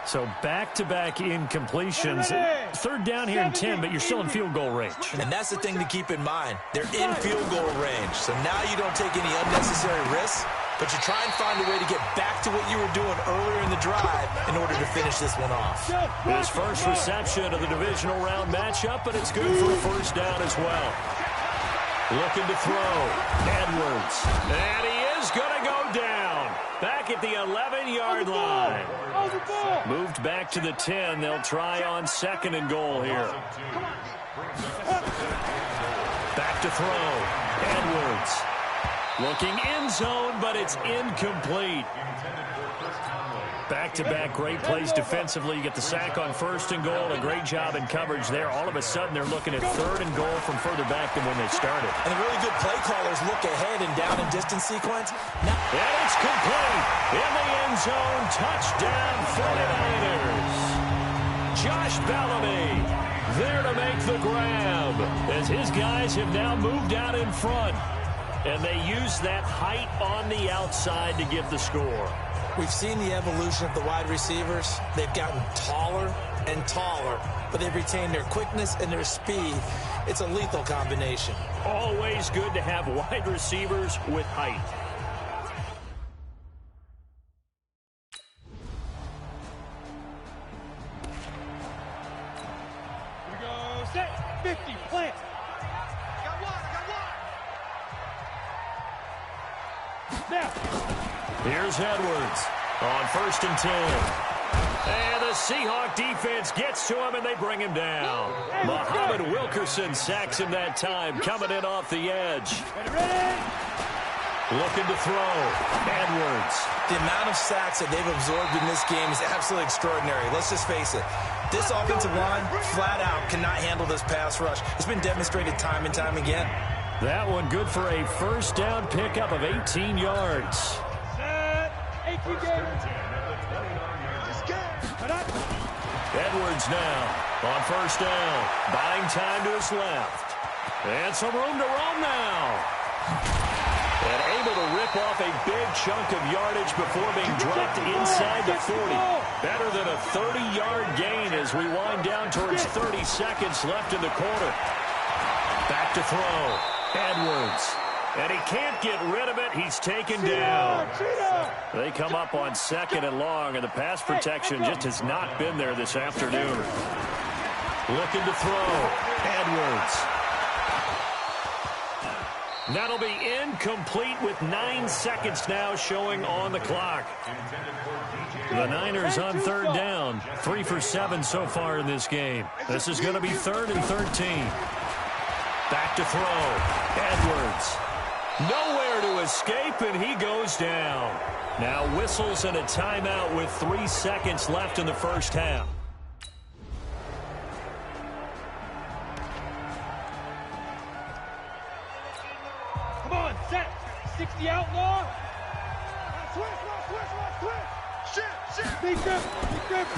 So back-to-back incompletions. 3rd down here and 10, but you're still in field goal range. And that's the thing to keep in mind. They're in field goal range, so now you don't take any unnecessary risks, but you try and find a way to get back to what you were doing earlier in the drive in order to finish this one off. His first reception of the divisional round matchup, but it's good for a 1st down as well. Looking to throw. Edwards. And he is going to go down. Back at the 11-yard line. Moved back to the 10. They'll try on 2nd and goal here. Back to throw. Edwards. Looking end zone, but it's incomplete. Back-to-back great plays defensively. You get the sack on 1st and goal. A great job in coverage there. All of a sudden, they're looking at 3rd and goal from further back than when they started. And the really good play callers look ahead and down and distance sequence. Now, and it's complete. In the end zone, touchdown 49ers. Josh Bellamy there to make the grab as his guys have now moved out in front. And they use that height on the outside to give the score. We've seen the evolution of the wide receivers. They've gotten taller and taller, but they've retained their quickness and their speed. It's a lethal combination. Always good to have wide receivers with height. Here we go. Set. 50. Plant. Now. Here's Edwards on 1st and 10. And the Seahawk defense gets to him, and they bring him down. Muhammad Wilkerson sacks him that time, coming in off the edge. Looking to throw. Edwards. The amount of sacks that they've absorbed in this game is absolutely extraordinary. Let's just face it. This offensive line, flat out, cannot handle this pass rush. It's been demonstrated time and time again. That one good for a 1st down pickup of 18 yards. Edwards now on 1st down. Buying time to his left. And some room to roam now. And able to rip off a big chunk of yardage before being dropped inside the 40. Better than a 30-yard gain as we wind down towards 30 seconds left in the quarter. Back to throw. Edwards. And he can't get rid of it. He's taken down. They come up on 2nd and long, and the pass protection just has not been there this afternoon. Looking to throw. Edwards. That'll be incomplete with 9 seconds now showing on the clock. The Niners on third down. 3 for 7 so far in this game. This is going to be 3rd and 13. Back to throw. Edwards. Nowhere to escape, and he goes down. Now whistles and a timeout with 3 seconds left in the first half. Come on, set. 60 outlaw. Switch.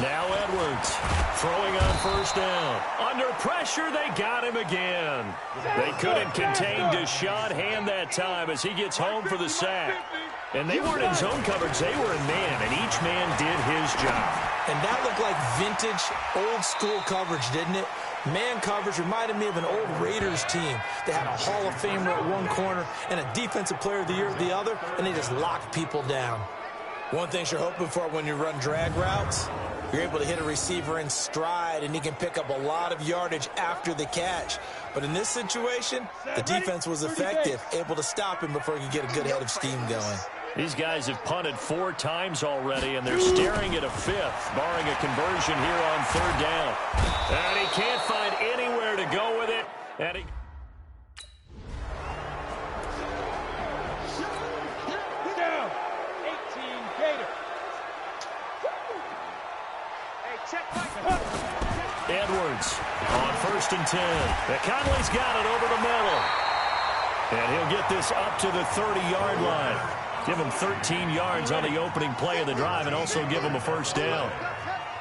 Now Edwards throwing on first down. Under pressure, they got him again. They couldn't contain Deshaun Hand that time as he gets home for the sack. And they weren't in zone coverage, they were in man, and each man did his job. And that looked like vintage, old-school coverage, didn't it? Man coverage reminded me of an old Raiders team. They had a Hall of Famer at one corner and a Defensive Player of the Year at the other, and they just locked people down. One thing you're hoping for when you run drag routes, you're able to hit a receiver in stride, and he can pick up a lot of yardage after the catch. But in this situation, the defense was effective, able to stop him before he could get a good head of steam going. These guys have punted 4 times already, and they're staring at a 5th, barring a conversion here on third down. And he can't find anywhere to go with it. And he... Down. 18 Gator. Hey, check Edwards on 1st and 10. Conley's got it over the middle. And he'll get this up to the 30-yard line. Give him 13 yards on the opening play of the drive and also give him a first down.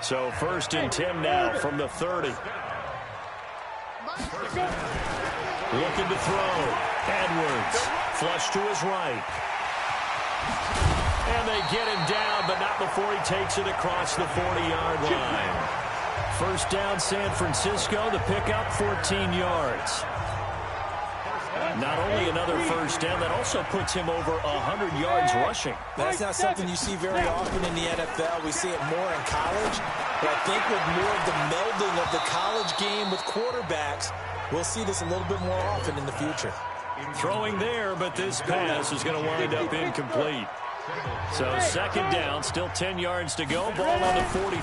So 1st and 10 now from the 30. Looking to throw. Edwards flush to his right. And they get him down, but not before he takes it across the 40-yard line. First down, San Francisco. The pickup, 14 yards. Not only another first down, that also puts him over 100 yards rushing. That's not something you see very often in the NFL. We see it more in college. But I think with more of the melding of the college game with quarterbacks, we'll see this a little bit more often in the future. Throwing there, but this pass is going to wind up incomplete. So 2nd down, still 10 yards to go. Ball on the 43.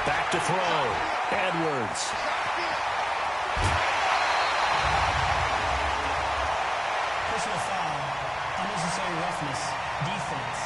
Back to throw. Edwards. Personal foul. Unnecessary roughness. Defense.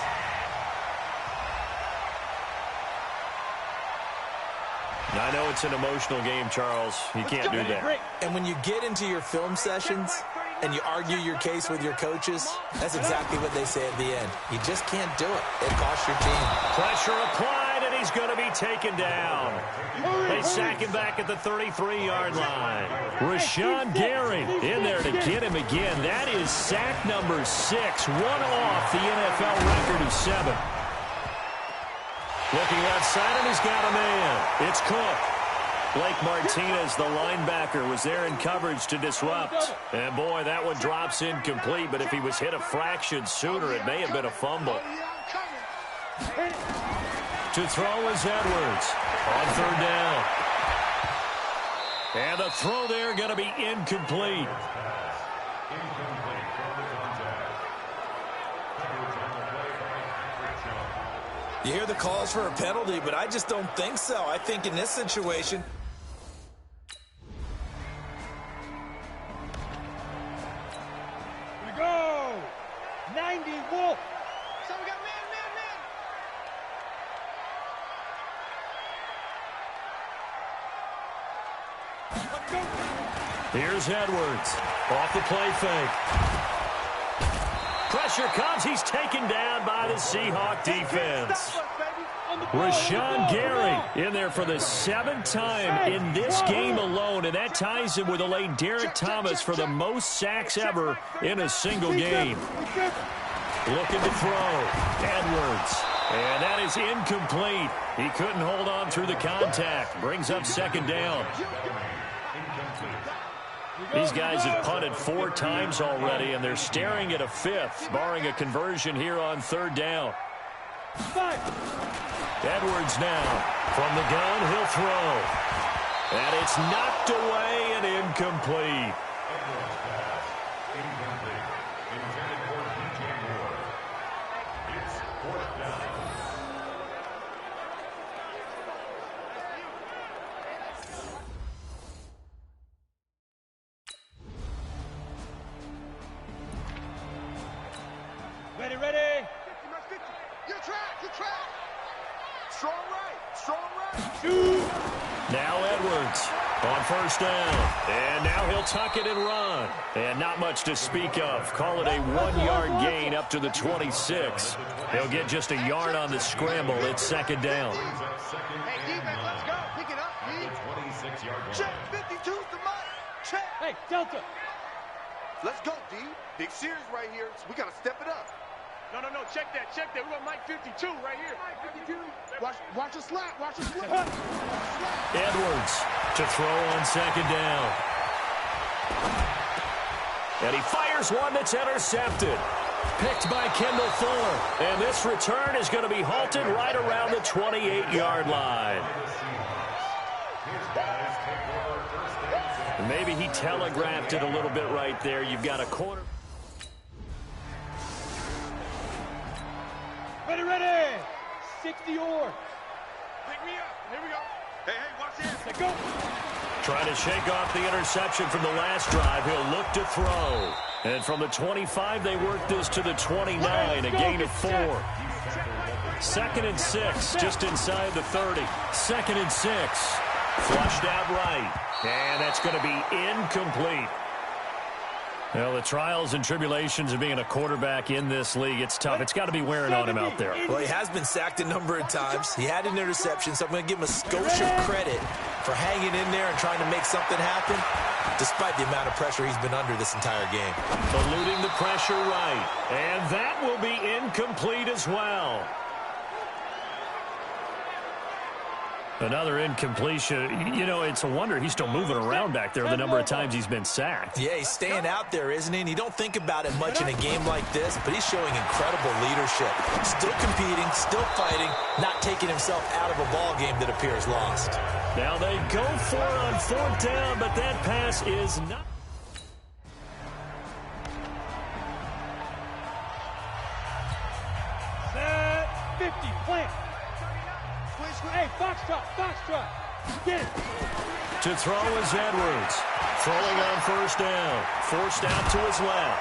Now, I know it's an emotional game, Charles. You can't do that. And when you get into your film sessions and you argue your case with your coaches, that's exactly what they say at the end. You just can't do it. It costs your team. Pressure applied, and he's going to be taken down. They sack him back at the 33-yard line. Rashawn Gary in there to get him again. That is sack number 6, one off the NFL record of 7. Looking outside, and he's got a man. It's Cook. Blake Martinez, the linebacker, was there in coverage to disrupt. And, boy, that one drops incomplete, but if he was hit a fraction sooner, it may have been a fumble. To throw is Edwards on 3rd down. And the throw there going to be incomplete. You hear the calls for a penalty, but I just don't think so. I think in this situation, we go. 90 Wolf. So we got man. Let's go. Here's Edwards off the play fake. Pressure comes. He's taken down by the Seahawk defense. Rashawn Gary in there for the 7th time in this game alone, and that ties him with the late Derek Thomas for the most sacks ever in a single game. Looking to throw. Edwards. And that is incomplete. He couldn't hold on through the contact. Brings up 2nd down. These guys have punted 4 times already, and they're staring at a 5th, barring a conversion here on 3rd down. Edwards now. From the gun, he'll throw. And it's knocked away and incomplete. Now Edwards on first down. And now he'll tuck it and run. And not much to speak of. Call it a 1-yard gain up to the 26. He'll get just a yard on the scramble. It's second down. Hey, defense, let's go. Pick it up, D. 26-yard Check, 52's the mark. Check. Hey, Delta. Let's go, D. Big series right here, so we got to step it up. No, check that. We got Mike 52 right here. Mike 52. Watch the slap, watch the slap. Edwards to throw on second down. And he fires one that's intercepted. Picked by Kendall Fuller. And this return is going to be halted right around the 28-yard line. And maybe he telegraphed it a little bit right there. You've got a corner. Ready. 60 or. Pick me up. Here we go. Hey, watch this. Let's go. Trying to shake off the interception from the last drive. He'll look to throw. And from the 25, they work this to the 29, a gain of 4. 2nd and 6, just inside the 30. 2nd and 6, flushed out right. And that's going to be incomplete. Well, the trials and tribulations of being a quarterback in this league, it's tough. It's got to be wearing on him out there. Well, he has been sacked a number of times. He had an interception, so I'm going to give him a skosh of credit for hanging in there and trying to make something happen, despite the amount of pressure he's been under this entire game. Eluding the pressure right. And that will be incomplete as well. Another incompletion. You know, it's a wonder he's still moving around back there the number of times he's been sacked. Yeah, he's staying out there, isn't he? And you don't think about it much in a game like this, but he's showing incredible leadership. Still competing, still fighting, not taking himself out of a ball game that appears lost. Now they go for it on 4th down, but that pass is not. Set 50, plant. Hey, Foxtrot. Get it. To throw is Edwards. Throwing on 1st down. Forced out to his left.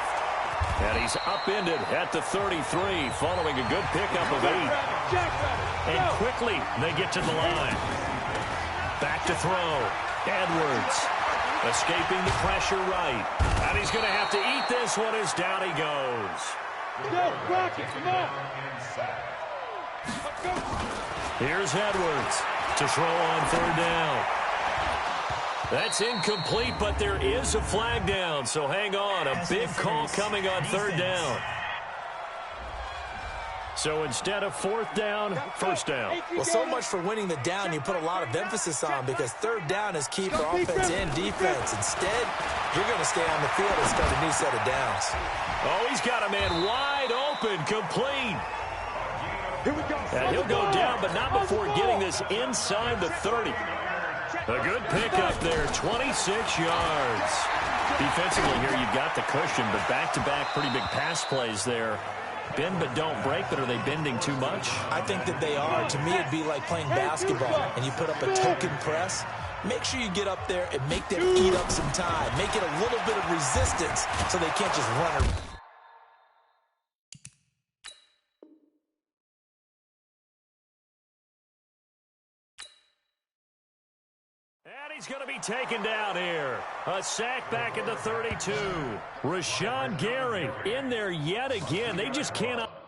And he's upended at the 33, following a good pickup of 8. And quickly, they get to the line. Back to throw. Edwards escaping the pressure right. And he's going to have to eat this one as down he goes. Go, Rocky, come on. Here's Edwards to throw on 3rd down. That's incomplete, but there is a flag down, so hang on. A big call coming on 3rd down. So instead of 4th down, 1st down. Well, so much for winning the down you put a lot of emphasis on, because 3rd down is key for offense and defense. Instead, you're going to stay on the field and start a new set of downs. Oh, he's got a man wide open, complete. Here we go. And he'll go down, but not before getting this inside the 30. A good pickup there, 26 yards. Defensively here, you've got the cushion, but back-to-back pretty big pass plays there. Bend but don't break, but are they bending too much? I think that they are. To me, it'd be like playing basketball, and you put up a token press. Make sure you get up there and make them eat up some time. Make it a little bit of resistance so they can't just run around. And he's going to be taken down here. A sack back at the 32. Rashawn Gary in there yet again. They just cannot.